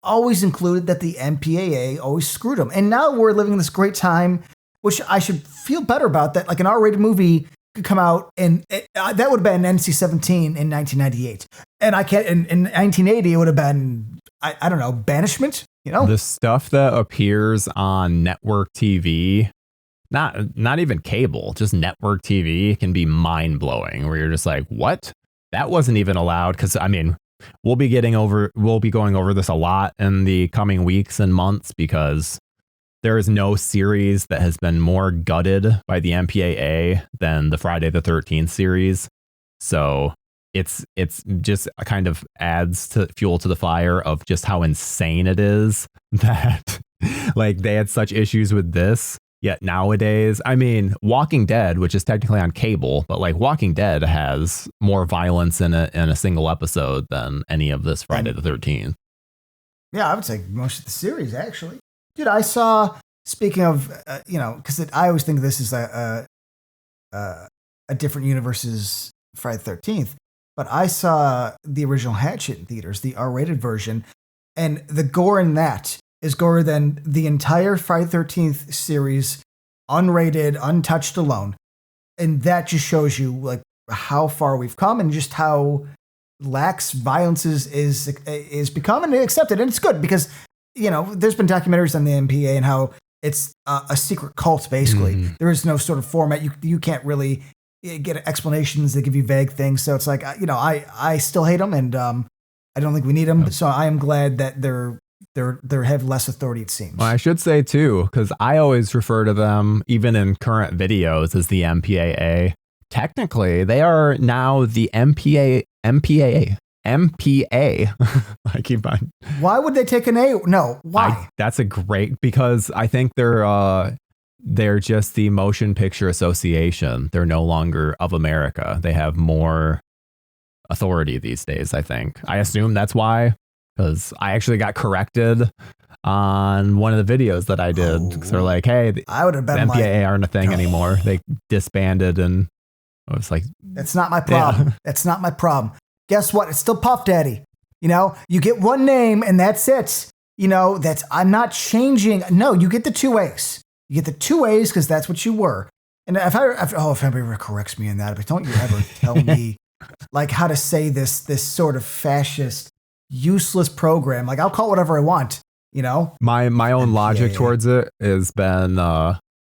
always include that the MPAA always screwed them. And now we're living in this great time, which I should feel better about, that like an R-rated movie could come out and that would have been NC-17 in 1998. And in 1980, it would have been, I don't know, banishment, you know? The stuff that appears on network TV, not even cable, just network TV can be mind blowing, where you're just like, what? That wasn't even allowed. Cause I mean, we'll be going over this a lot in the coming weeks and months, because there is no series that has been more gutted by the MPAA than the Friday the 13th series. So it's just kind of adds to fuel to the fire of just how insane it is that like they had such issues with this. Yet nowadays, I mean, Walking Dead, which is technically on cable, but like Walking Dead has more violence in a single episode than any of this Friday the 13th. Yeah, I would say most of the series, actually. Dude, I saw, speaking of, because I always think this is a different universe's Friday the 13th, but I saw the original Hatchet in theaters, the R-rated version, and the gore in that is gore than the entire Friday the 13th series, unrated, untouched alone. And that just shows you like how far we've come and just how lax violence is becoming accepted. And it's good because, there's been documentaries on the MPA and how it's a secret cult, basically. Mm-hmm. There is no sort of format. You can't really get explanations. They give you vague things. So it's like, I still hate them, and I don't think we need them. So I am glad that they have less authority, it seems. Well, I should say too, because I always refer to them, even in current videos, as the MPAA. Technically, they are now the MPA. I keep on. Why would they take an A? No, why? That's a great, because I think they're just the Motion Picture Association. They're no longer of America. They have more authority these days, I think. I assume that's why. Because I actually got corrected on one of the videos that I did. Because they're like, hey, I would have been the MPAA aren't a thing anymore. They disbanded, and I was like, that's not my problem. Yeah. That's not my problem. Guess what? It's still Puff Daddy. You get one name and that's it. I'm not changing. No, you get the two A's. You get the two A's because that's what you were. And if anybody ever corrects me in that, but don't you ever tell me like how to say this sort of fascist, useless program. Like I'll call it whatever I want, My own logic towards it has been,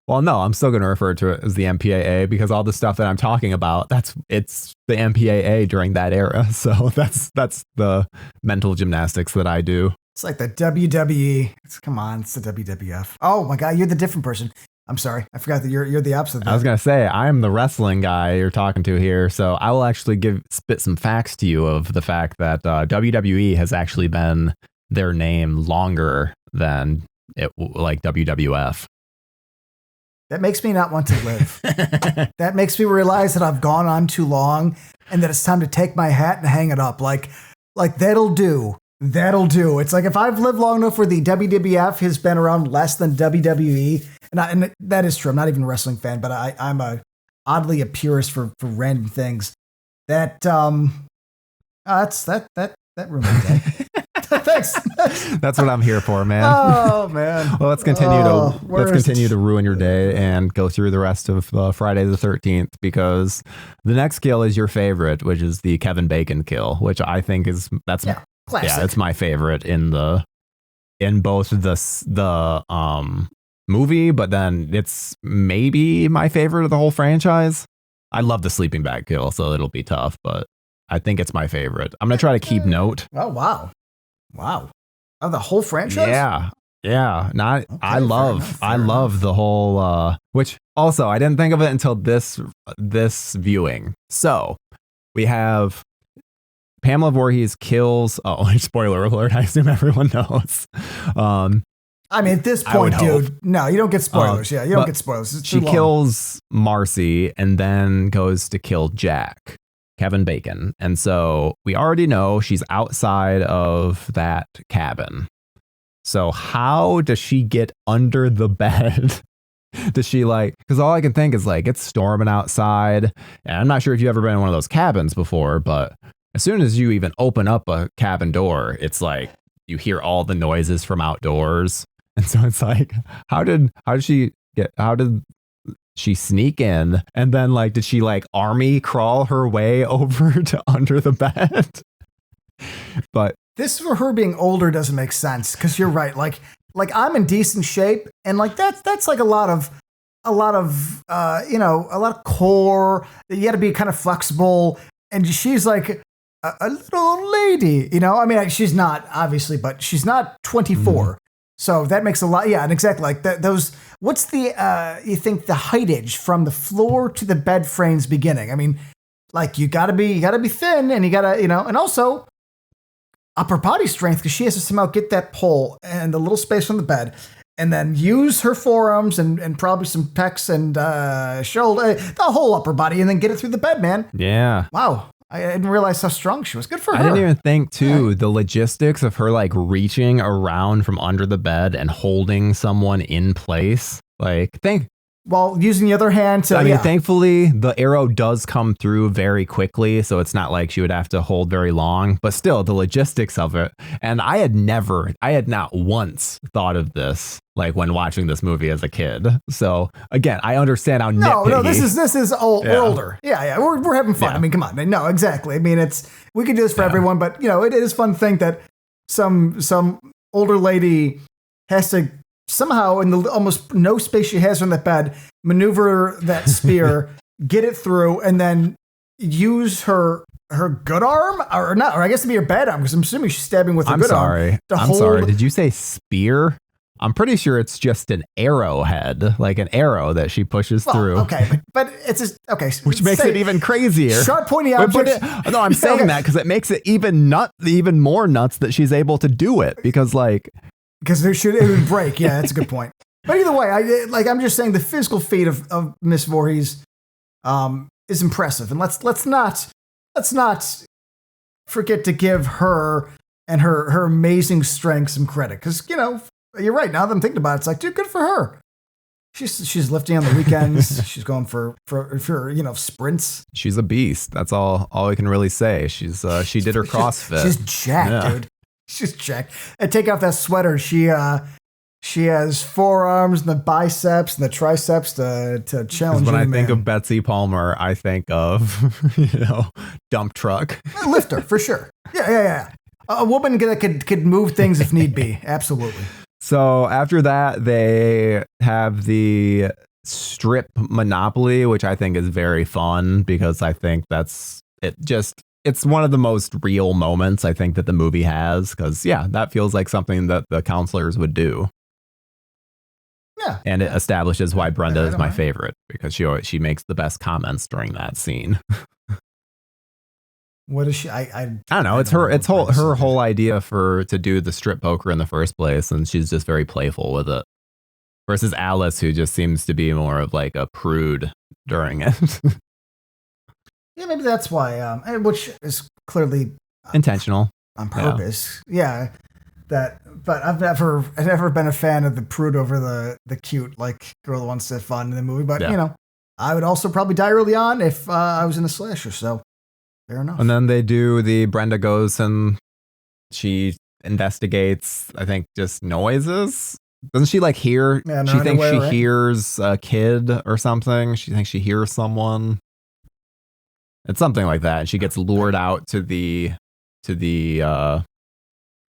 I'm still going to refer to it as the MPAA, because all the stuff that I'm talking about, it's the MPAA during that era. So that's the mental gymnastics that I do. It's like the WWE. It's the WWF. Oh my God, you're the different person. I'm sorry. I forgot that you're the opposite. I was going to say, I'm the wrestling guy you're talking to here. So I will actually spit some facts to you of the fact that WWE has actually been their name longer than WWF. That makes me not want to live. That makes me realize that I've gone on too long and that it's time to take my hat and hang it up. Like that'll do. That'll do. It's like if I've lived long enough where the WWF has been around less than WWE, and that is true. I'm not even a wrestling fan, but I'm oddly a purist for random things. That that ruined my day. Thanks. That's what I'm here for, man. Oh man. Well, let's continue to ruin your day and go through the rest of Friday the 13th, because the next kill is your favorite, which is the Kevin Bacon kill, which I think is classic. Yeah, it's my favorite in both the movie, but then it's maybe my favorite of the whole franchise. I love the sleeping bag kill, so it'll be tough, but I think it's my favorite. I'm gonna try to keep note. Oh wow! Oh, the whole franchise? Yeah. Okay, I love the whole. Which also I didn't think of it until this viewing. So we have Pamela Voorhees kills. Oh, spoiler alert! I assume everyone knows. I mean, at this point, dude, no, you don't get spoilers. You don't get spoilers. It's she kills Marcy and then goes to kill Jack, Kevin Bacon. And so we already know she's outside of that cabin. So how does she get under the bed? Does she because all I can think is it's storming outside. And I'm not sure if you've ever been in one of those cabins before, but as soon as you even open up a cabin door, it's you hear all the noises from outdoors. And so it's how did she sneak in, and then did she army crawl her way over to under the bed? But this for her being older doesn't make sense, because you're right. Like I'm in decent shape, and that's a lot of core. You got to be kind of flexible, and she's a little old lady. I mean, she's not obviously, but she's not 24. Mm-hmm. So that makes a lot. Yeah, and exactly those. What's the you think the heightage from the floor to the bed frames beginning? I mean, you gotta be thin, and you gotta and also upper body strength, because she has to somehow get that pole and the little space from the bed, and then use her forearms and probably some pecs and shoulder, the whole upper body, and then get it through the bed, man. Yeah. Wow. I didn't realize how strong she was. Good for her. I didn't even think, too, the logistics of her, reaching around from under the bed and holding someone in place. While using the other hand to... I mean, thankfully, the arrow does come through very quickly, so it's not like she would have to hold very long. But still, the logistics of it. And I had not once thought of this, when watching this movie as a kid. So, again, I understand how nitpicky... No, this is older. Yeah, we're having fun. Yeah. I mean, come on. No, exactly. I mean, we could do this for everyone, but, it is fun to think that some older lady has to... somehow, in the almost no space she has on that bed, maneuver that spear, get it through, and then use her good arm, or not, or I guess to be her bad arm, because I'm assuming she's stabbing with her good arm. I'm sorry. Did you say spear? I'm pretty sure it's just an arrowhead, an arrow that she pushes through. Okay, but it's just, okay. Which makes it even crazier. Sharp, pointy objects. No, I'm saying that because it makes it even more nuts that she's able to do it, because because it would break. Yeah, that's a good point. But either way, I'm just saying the physical feat of Miss Voorhees is impressive, and let's not forget to give her and her amazing strength some credit, because you're right. Now that I'm thinking about it, it's dude, good for her. She's lifting on the weekends. She's going for sprints. She's a beast. That's all we can really say. She did her CrossFit. She's jacked, dude. She's jacked. And take off that sweater. She has forearms and the biceps and the triceps to challenge. When I think of Betsy Palmer, I think of dump truck. Lifter for sure. Yeah. A woman that could move things if need be. Absolutely. So after that, they have the strip Monopoly, which I think is very fun, because I think it's one of the most real moments I think that the movie has, because that feels like something that the counselors would do. Yeah. And it establishes why Brenda is my favorite, because she makes the best comments during that scene. What is she? I don't know. It's her whole idea to do the strip poker in the first place, and she's just very playful with it. Versus Alice, who just seems to be more of a prude during it. Yeah, maybe that's why. Which is clearly intentional. on purpose. Yeah. But I've never been a fan of the prude over the cute, like, girl that wants to have fun in the movie. But, I would also probably die early on if I was in a slasher. So, fair enough. And then they do Brenda goes and she investigates, I think, just noises. Doesn't she like hear? Yeah, she thinks she hears a kid or something. She thinks she hears someone. It's something like that. And she gets lured out to the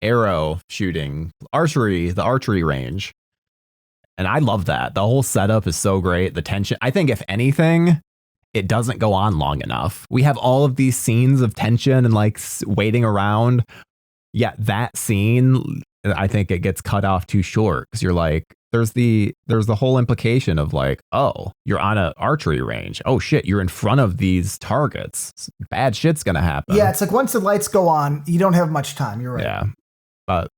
arrow shooting the archery range. And I love that. The whole setup is so great. The tension. I think if anything, it doesn't go on long enough. We have all of these scenes of tension and like waiting around. Yeah, that scene, I think it gets cut off too short because you're like, there's the whole implication of like, oh, you're on an archery range. Oh shit, you're in front of these targets. Bad shit's gonna happen. Yeah, it's like once the lights go on, you don't have much time. You're right. Yeah, but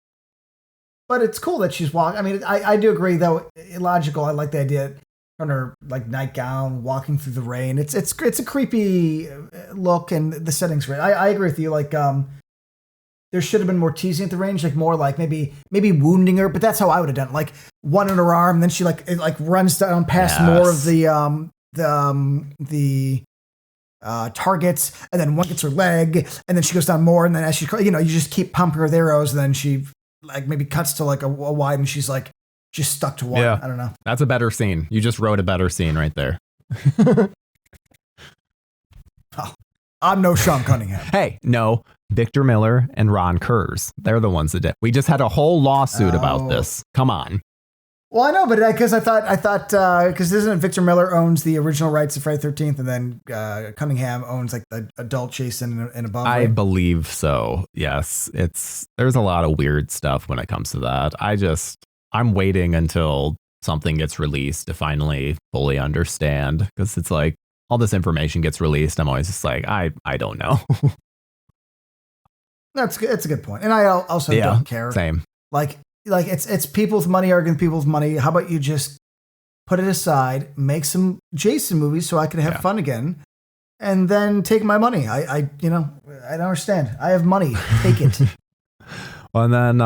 it's cool that she's walking. I mean, I do agree though. Illogical. I like the idea on her like nightgown walking through the rain. It's a creepy look, and the setting's great. I agree with you. Like there should have been more teasing at the range, like more like maybe wounding her, but that's how I would have done it. Like one in her arm, then she like runs down past more of the targets, and then one gets her leg, and then she goes down more, and then as she, you just keep pumping her with arrows, and then she like maybe cuts to like a wide, and she's like just stuck to one. Yeah. I don't know. That's a better scene. You just wrote a better scene right there. Oh, I'm no Sean Cunningham. Hey, no. Victor Miller and Ron Kurz. They're the ones that did. We just had a whole lawsuit about this. Come on. Well, I know, but because I thought because isn't Victor Miller owns the original rights of Friday the 13th, and then Cunningham owns like the adult Jason and above. I right? believe so. Yes, there's a lot of weird stuff when it comes to that. I'm waiting until something gets released to finally fully understand, because it's like all this information gets released. I'm always just like, I don't know. That's a good point, and I also don't care. Same. Like it's people's money arguing people's money. How about you just put it aside, make some Jason movies so I can have fun again, and then take my money. I don't understand. I have money. Take it. Well, and then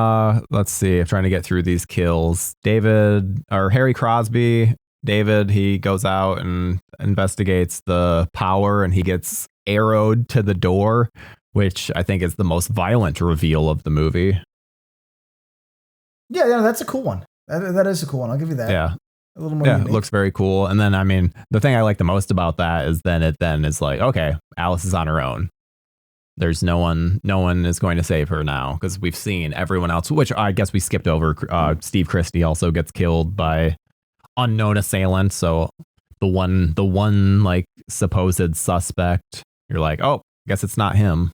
let's see. I'm trying to get through these kills. Harry Crosby. David, he goes out and investigates the power, and he gets arrowed to the door, which I think is the most violent reveal of the movie. Yeah, that's a cool one. That is a cool one. I'll give you that. Yeah. A little more unique. It looks very cool. And then, I mean, the thing I like the most about that is then it is like, okay, Alice is on her own. There's no one is going to save her now, because we've seen everyone else, which I guess we skipped over. Steve Christie also gets killed by unknown assailants. So the one like supposed suspect, you're like, oh, I guess it's not him,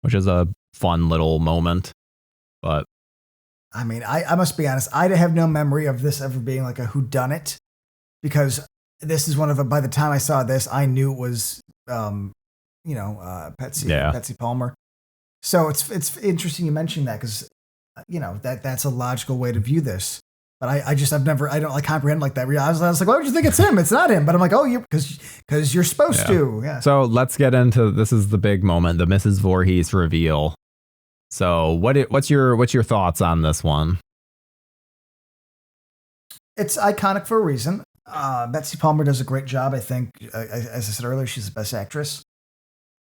which is a fun little moment. But I mean, I must be honest. I have no memory of this ever being like a whodunit, because this is one of by the time I saw this, I knew it was, Patsy Palmer. So it's interesting you mentioned that, because, that's a logical way to view this. But I don't like comprehend like that. I was like, why would you think it's him? It's not him. But I'm like, oh, because you're supposed to. Yeah. So let's get into, this is the big moment, the Mrs. Voorhees reveal. So what's your thoughts on this one? It's iconic for a reason. Betsy Palmer does a great job. I think, as I said earlier, she's the best actress.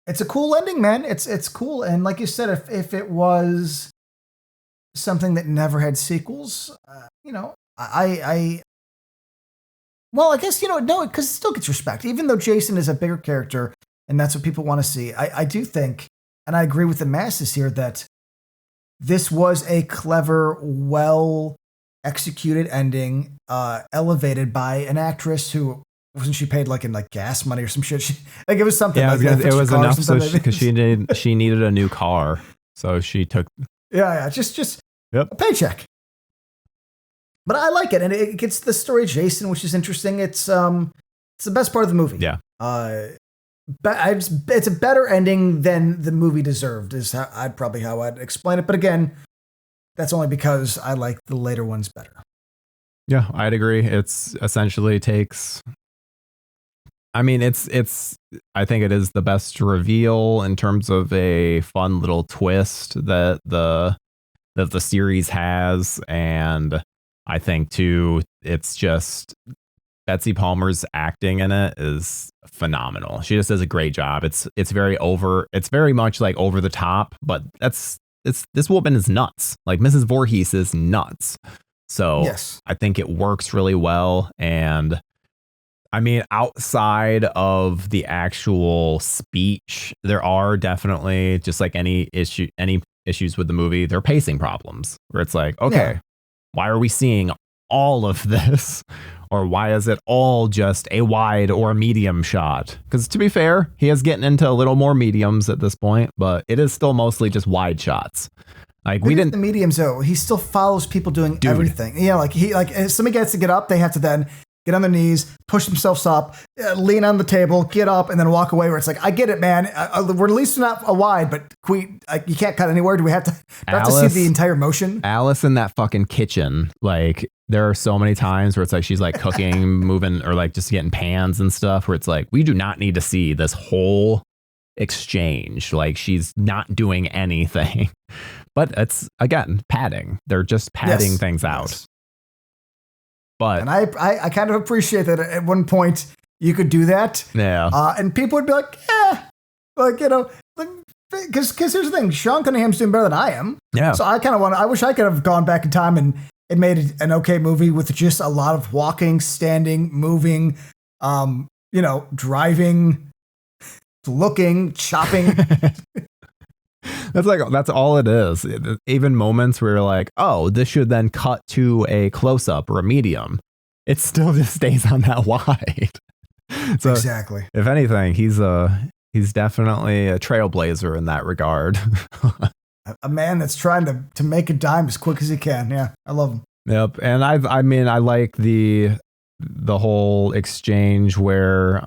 It's a cool ending, man. It's cool. And like you said, if it was something that never had sequels, I guess, no, because it still gets respect. Even though Jason is a bigger character and that's what people want to see, I do think, and I agree with the masses here, that this was a clever, well-executed ending, elevated by an actress who, wasn't she paid like in like gas money or some shit? It was something. Yeah, like it was enough because she needed a new car, so she took. Yeah, just a paycheck. But I like it, and it gets the story of Jason, which is interesting. It's the best part of the movie. Yeah. It's a better ending than the movie deserved, is how I'd explain it. But again, that's only because I like the later ones better. Yeah, I'd agree. It's essentially takes I mean, I think it is the best reveal in terms of a fun little twist that the series has. And I think too, it's just Betsy Palmer's acting in it is phenomenal. She just does a great job. It's very much like over the top, but this woman is nuts. Like Mrs. Voorhees is nuts. So yes. I think it works really well. And I mean, outside of the actual speech, there are definitely, just like any issues with the movie, there are pacing problems where it's like, okay, why are we seeing all of this? Or why is it all just a wide or a medium shot? Because to be fair, he is getting into a little more mediums at this point, but it is still mostly just wide shots. Like we didn't the mediums though. He still follows people doing everything. Yeah, like if somebody gets to get up, they have to then get on their knees, push themselves up, lean on the table, get up, and then walk away. Where it's like, I get it, man. We're at least not a wide, but you can't cut anywhere. Do we have to see the entire motion? Alice in that fucking kitchen. Like there are so many times where it's like she's like cooking, moving, or like just getting pans and stuff. Where it's like we do not need to see this whole exchange. Like she's not doing anything. But it's again padding. They're just padding things out. Yes. But and I kind of appreciate that at one point you could do that. Yeah. And people would be like, like, you know, because here's the thing, Sean Cunningham's doing better than I am. Yeah. So I wish I could have gone back in time and it made an okay movie with just a lot of walking, standing, moving, you know, driving, looking, chopping. That's all it is. Even moments where you're like, oh, this should then cut to a close up or a medium. It still just stays on that wide. So exactly. If anything, he's definitely a trailblazer in that regard. A man that's trying to make a dime as quick as he can. Yeah, I love him. Yep. And I mean, I like the whole exchange where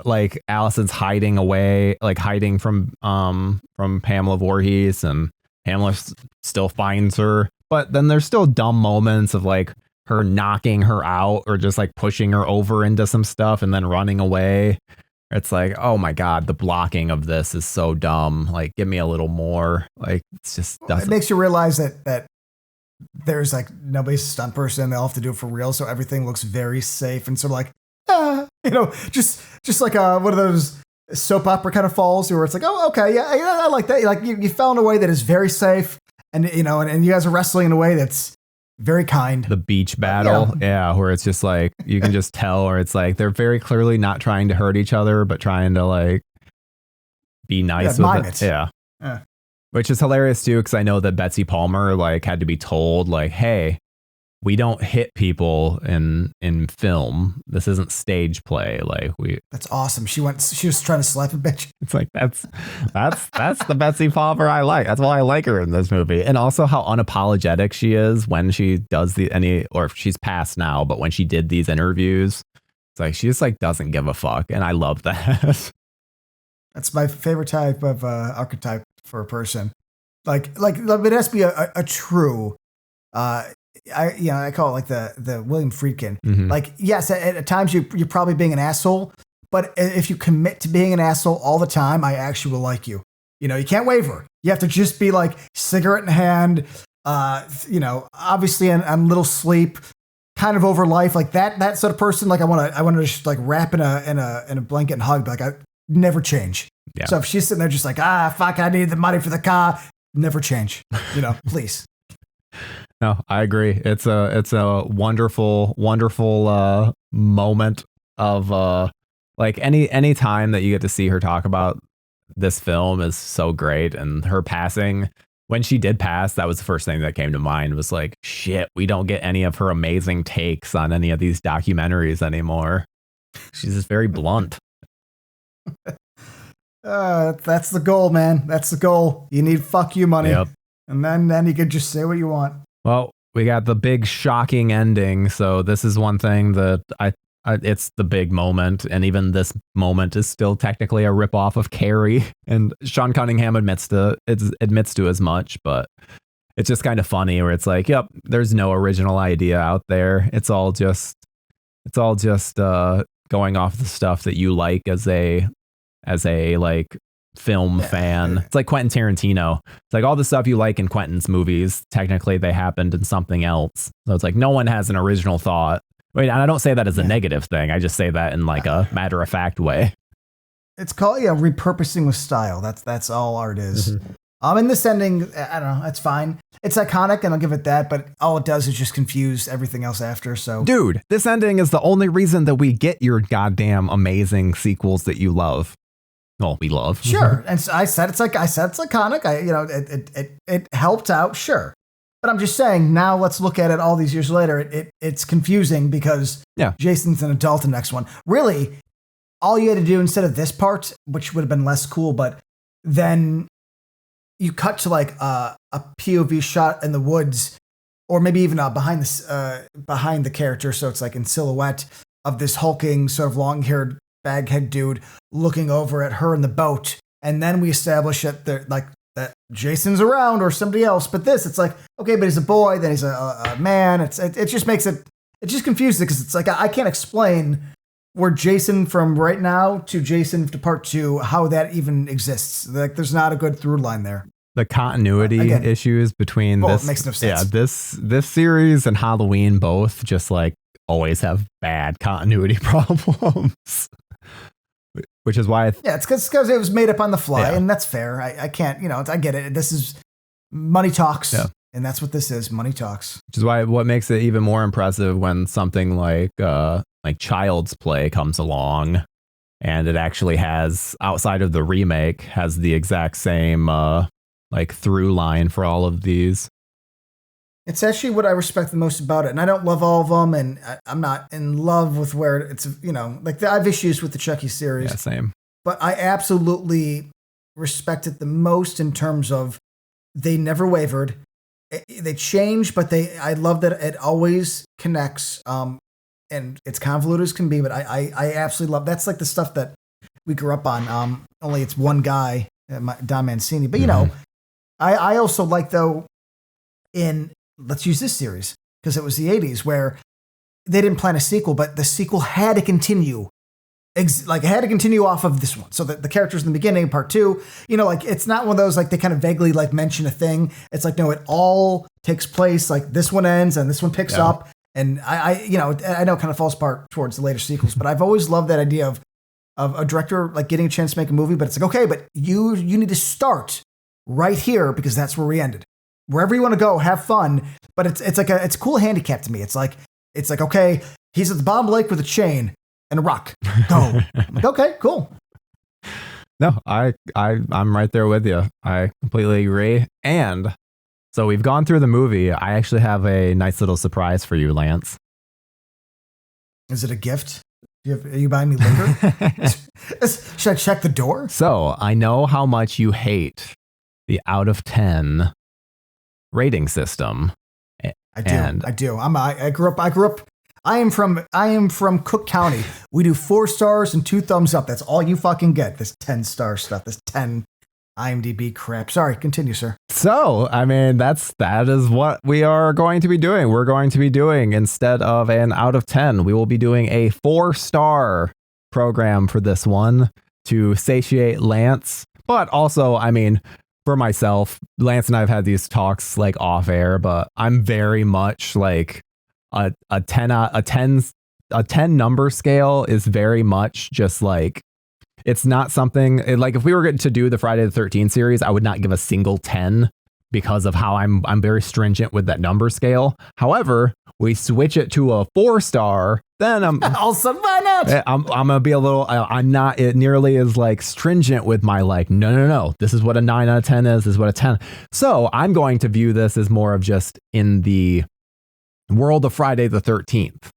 like Allison's hiding away, like hiding from Pamela Voorhees, and Pamela still finds her. But then there's still dumb moments of like her knocking her out or just like pushing her over into some stuff and then running away. It's like, oh my God, the blocking of this is so dumb. Like, give me a little more. Like, it's just doesn't. It makes you realize that there's like nobody's a stunt person. They all have to do it for real. So everything looks very safe and sort of like, you know, just like one of those soap opera kind of falls where it's like, oh, okay, yeah, I like that. Like you fell in a way that is very safe, and you know, and you guys are wrestling in a way that's very kind. The beach battle, yeah, where it's just like you can just tell, or it's like they're very clearly not trying to hurt each other, but trying to like be nice with it. Yeah, which is hilarious too, because I know that Betsy Palmer like had to be told like, hey, we don't hit people in film. This isn't stage play. Like That's awesome. She was trying to slap a bitch. It's like that's the Betsy Palmer I like. That's why I like her in this movie. And also how unapologetic she is when she does or if she's passed now, but when she did these interviews, it's like she just like doesn't give a fuck. And I love that. That's my favorite type of archetype for a person. Like it has to be a true I call it like the William Friedkin. Mm-hmm. Like, yes, at times you're probably being an asshole, but if you commit to being an asshole all the time, I actually will like you. You know, you can't waver. You have to just be like cigarette in hand, you know, obviously on little sleep, kind of over life, like that sort of person. Like I want to just like wrap in a blanket and hug. Like I never change. Yeah. So if she's sitting there just like, fuck, I need the money for the car, never change. You know, please. No, I agree. It's a wonderful moment of like any time that you get to see her talk about this film is so great. And her passing, when she did pass, that was the first thing that came to mind, was like, shit, we don't get any of her amazing takes on any of these documentaries anymore. She's just very blunt. That's the goal, man. That's the goal. You need fuck you money. Yep. And then you can just say what you want. Well, we got the big shocking ending. So this is one thing that it's the big moment. And even this moment is still technically a ripoff of Carrie. And Sean Cunningham admits to as much, but it's just kind of funny where it's like, yep, there's no original idea out there. It's all just going off the stuff that you like as a like film fan. It's like Quentin Tarantino. It's like all the stuff you like in Quentin's movies, technically they happened in something else. So it's like no one has an original thought. Wait, and I don't say that as a negative thing. I just say that in like a matter of fact way. It's called repurposing with style. That's all art is. In this ending, I don't know, it's fine. It's iconic and I'll give it that, but all it does is just confuse everything else after. So dude, this ending is the only reason that we get your goddamn amazing sequels that you love. Well, we love. Sure. And so I said it's iconic. It helped out, sure. But I'm just saying, now let's look at it all these years later. It's confusing because Jason's an adult in the next one. Really, all you had to do instead of this part, which would have been less cool, but then you cut to like a POV shot in the woods, or maybe even behind the character, so it's like in silhouette of this hulking, sort of long-haired baghead dude looking over at her in the boat, and then we establish that Jason's around or somebody else. But it's like, okay, but he's a boy, then he's a man. It just makes it just confuses it because it's like I can't explain where Jason from right now to Jason to part 2, how that even exists. Like, there's not a good through line there. The continuity issues between it makes no sense. Yeah, this series and Halloween both just like always have bad continuity problems. Which is why it's because it was made up on the fly, and that's fair. I can't, I get it. This is money talks. Yeah. And that's what this is, money talks. Which is why what makes it even more impressive when something like Child's Play comes along and it actually has, outside of the remake, has the exact same like through line for all of these. It's actually what I respect the most about it. And I don't love all of them, and I'm not in love with where it's, like I have issues with the Chucky series. Yeah, same. But I absolutely respect it the most in terms of they never wavered. They change, but I love that it always connects. And it's convoluted as can be, but I absolutely love, that's like the stuff that we grew up on. Only it's one guy, Don Mancini. But, I also like, though, let's use this series, because it was the 80s where they didn't plan a sequel, but the sequel had to continue. It had to continue off of this one. So the characters in the beginning, part 2, like it's not one of those, like they kind of vaguely like mention a thing. It's like, no, it all takes place. Like this one ends and this one picks up. And I know it kind of falls apart towards the later sequels, but I've always loved that idea of a director like getting a chance to make a movie, but it's like, okay, but you need to start right here because that's where we ended. Wherever you want to go, have fun. But it's like it's a cool handicap to me. It's like, okay, he's at the bottom of the lake with a chain and a rock. Go. I'm like, okay, cool. No, I'm right there with you. I completely agree. And so we've gone through the movie. I actually have a nice little surprise for you, Lance. Is it a gift? Are you buying me liquor? Should I check the door? So I know how much you hate the out of 10 rating system. I do. I grew up. I am from Cook County. We do 4 stars and 2 thumbs up. That's all you fucking get. This 10-star stuff. This 10 IMDb crap. Sorry, continue, sir. So, I mean, that is what we are going to be doing. We're going to be doing, instead of an out of 10, we will be doing a 4-star program for this one to satiate Lance. But also, I mean, for myself, Lance and I have had these talks like off air, but I'm very much like a 10 number scale is very much just like, it's not something like if we were to do the Friday the 13th series, I would not give a single 10 because of how I'm very stringent with that number scale. However, we switch it to a 4-star, then I'm also why not? I'm gonna be a little. I'm not nearly as like stringent with my like. No. This is what a 9 out of 10 is. This is what a 10. So I'm going to view this as more of just in the world of Friday the 13th.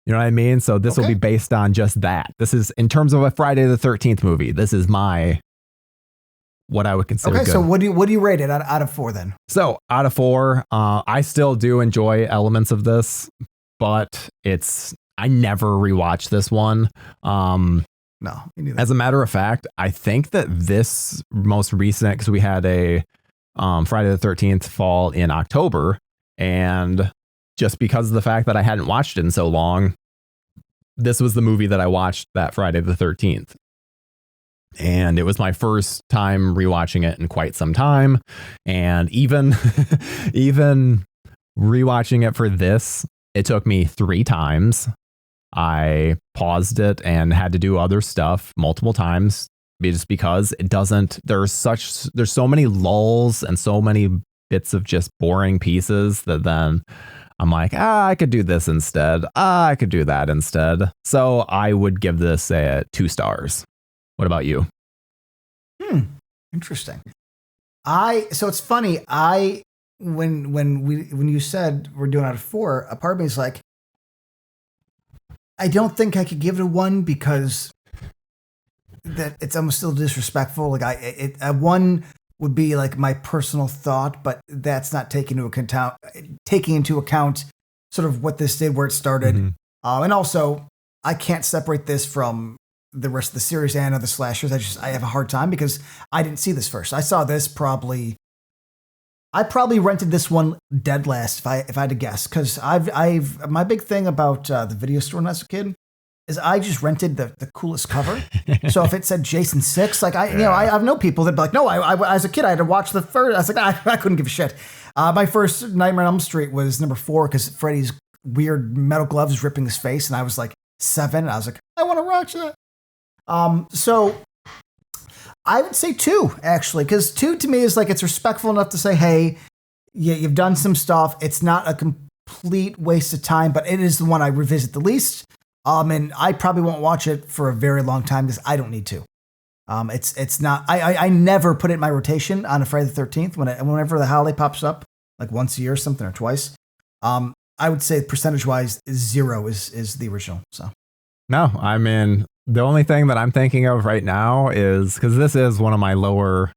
You know what I mean? So this will be based on just that. This is in terms of a Friday the 13th movie. This is what I would consider. Okay, good. So what do you rate it out of 4 then? So out of 4, I still do enjoy elements of this, but I never rewatched this one. No, me neither. As a matter of fact, I think that this most recent, because we had a Friday the 13th fall in October, and just because of the fact that I hadn't watched it in so long, this was the movie that I watched that Friday the 13th. And it was my first time rewatching it in quite some time. And even rewatching it for this, it took me 3 times. I paused it and had to do other stuff multiple times just because it doesn't, there's so many lulls and so many bits of just boring pieces that then I'm like, I could do this instead. I could do that instead. So I would give this 2 stars. What about you? Interesting. So it's funny. When you said we're doing out of 4, a part of me is like, I don't think I could give it a 1 because that it's almost still disrespectful. Like a 1 would be like my personal thought, but that's not taking into account sort of what this did, where it started. Mm-hmm. And also I can't separate this from the rest of the series and other slashers. I have a hard time because I didn't see this first. I saw this I probably rented this one dead last if I had to guess, because my big thing about the video store when I was a kid is I just rented the coolest cover. So if it said Jason 6, like I know people that be like, no, I as a kid I had to watch the first. I was like, I couldn't give a shit. My first Nightmare on Elm Street was number 4 because Freddy's weird metal gloves ripping his face, and I was like 7, and I was like, I want to watch that. So I would say 2, actually, because 2 to me is like, it's respectful enough to say, hey, you've done some stuff. It's not a complete waste of time, but it is the one I revisit the least. And I probably won't watch it for a very long time because I don't need to. It's not, I never put it in my rotation on a Friday the 13th whenever the holiday pops up, like once a year or something, or twice. I would say percentage wise 0 is the original. So no, I mean, the only thing that I'm thinking of right now is, because this is one of my lower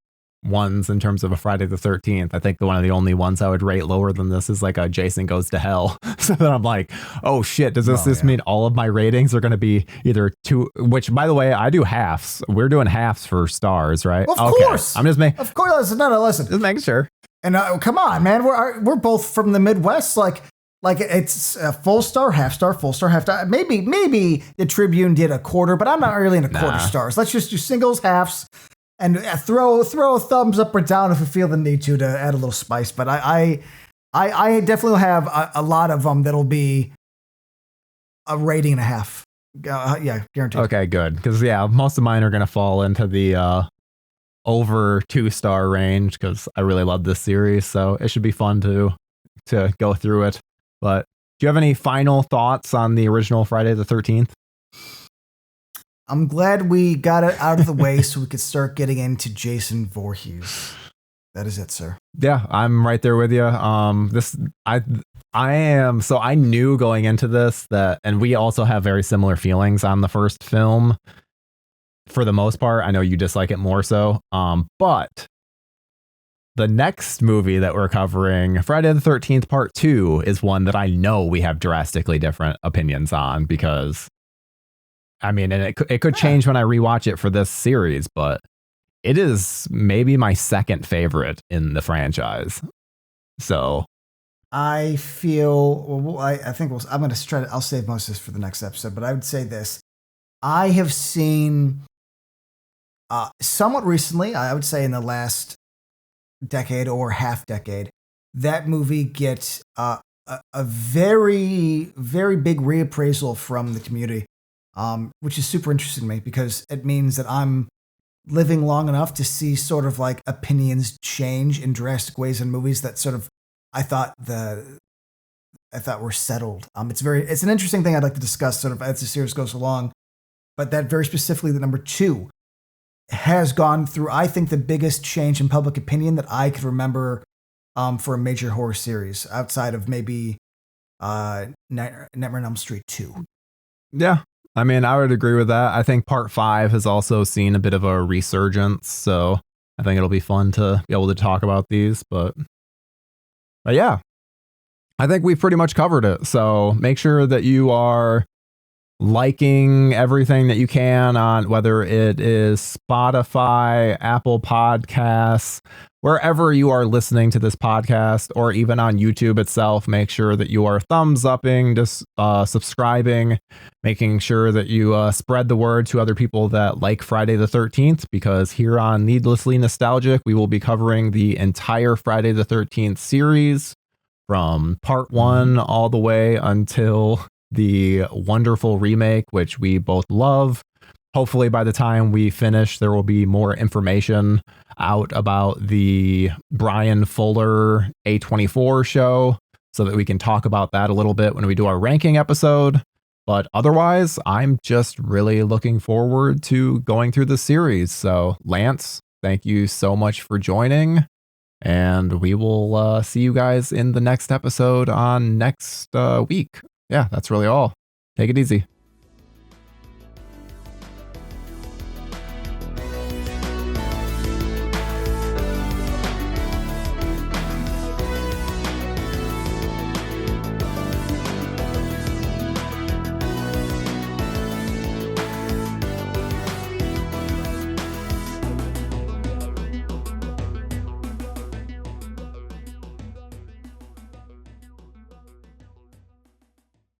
ones in terms of a Friday the 13th. I think one of the only ones I would rate lower than this is like a Jason Goes to Hell. So then I'm like, oh shit, does this mean all of my ratings are going to be either 2, which by the way, I do halves. We're doing halves for stars, right? Well, of course. I'm just making. Of course. No, listen. Just making sure. And come on, man. We're both from the Midwest. Like it's a full star, half star, full star, half star. Maybe the Tribune did a quarter, but I'm not really into quarter stars. Let's just do singles, halves, and throw a thumbs up or down if we feel the need to add a little spice. But I definitely have a lot of them that'll be a rating and a half. Yeah, guaranteed. Okay, good. Because most of mine are gonna fall into the over 2-star range because I really love this series, so it should be fun to go through it. But do you have any final thoughts on the original Friday the 13th? I'm glad we got it out of the way so we could start getting into Jason Voorhees. That is it, sir. Yeah, I'm right there with you. I am. So I knew going into this that, and we also have very similar feelings on the first film. For the most part, I know you dislike it more so. But the next movie that we're covering, Friday the 13th Part 2, is one that I know we have drastically different opinions on because, I mean, and it could change when I rewatch it for this series, but it is maybe my second favorite in the franchise. So I feel, I think I'm going to try to, I'll save most of this for the next episode, but I would say this. I have seen somewhat recently, I would say in the last decade or half decade, that movie gets a very, very big reappraisal from the community, which is super interesting to me because it means that I'm living long enough to see sort of like opinions change in drastic ways in movies that sort of I thought were settled. It's an interesting thing I'd like to discuss sort of as the series goes along, but that very specifically, the number 2 has gone through, I think, the biggest change in public opinion that I could remember for a major horror series outside of maybe Nightmare on Elm Street 2. Yeah, I mean, I would agree with that. I think Part 5 has also seen a bit of a resurgence, so I think it'll be fun to be able to talk about these. But yeah, I think we've pretty much covered it. So make sure that you are liking everything that you can on whether it is Spotify, Apple Podcasts, wherever you are listening to this podcast, or even on YouTube itself, make sure that you are thumbs upping, just subscribing, making sure that you spread the word to other people that like Friday the 13th, because here on Needlessly Nostalgic, we will be covering the entire Friday the 13th series from part 1 all the way until the wonderful remake, which we both love. Hopefully by the time we finish, there will be more information out about the Brian Fuller A24 show so that we can talk about that a little bit when we do our ranking episode. But otherwise, I'm just really looking forward to going through the series. So Lance, thank you so much for joining. And we will see you guys in the next episode on next week. Yeah, that's really all. Take it easy.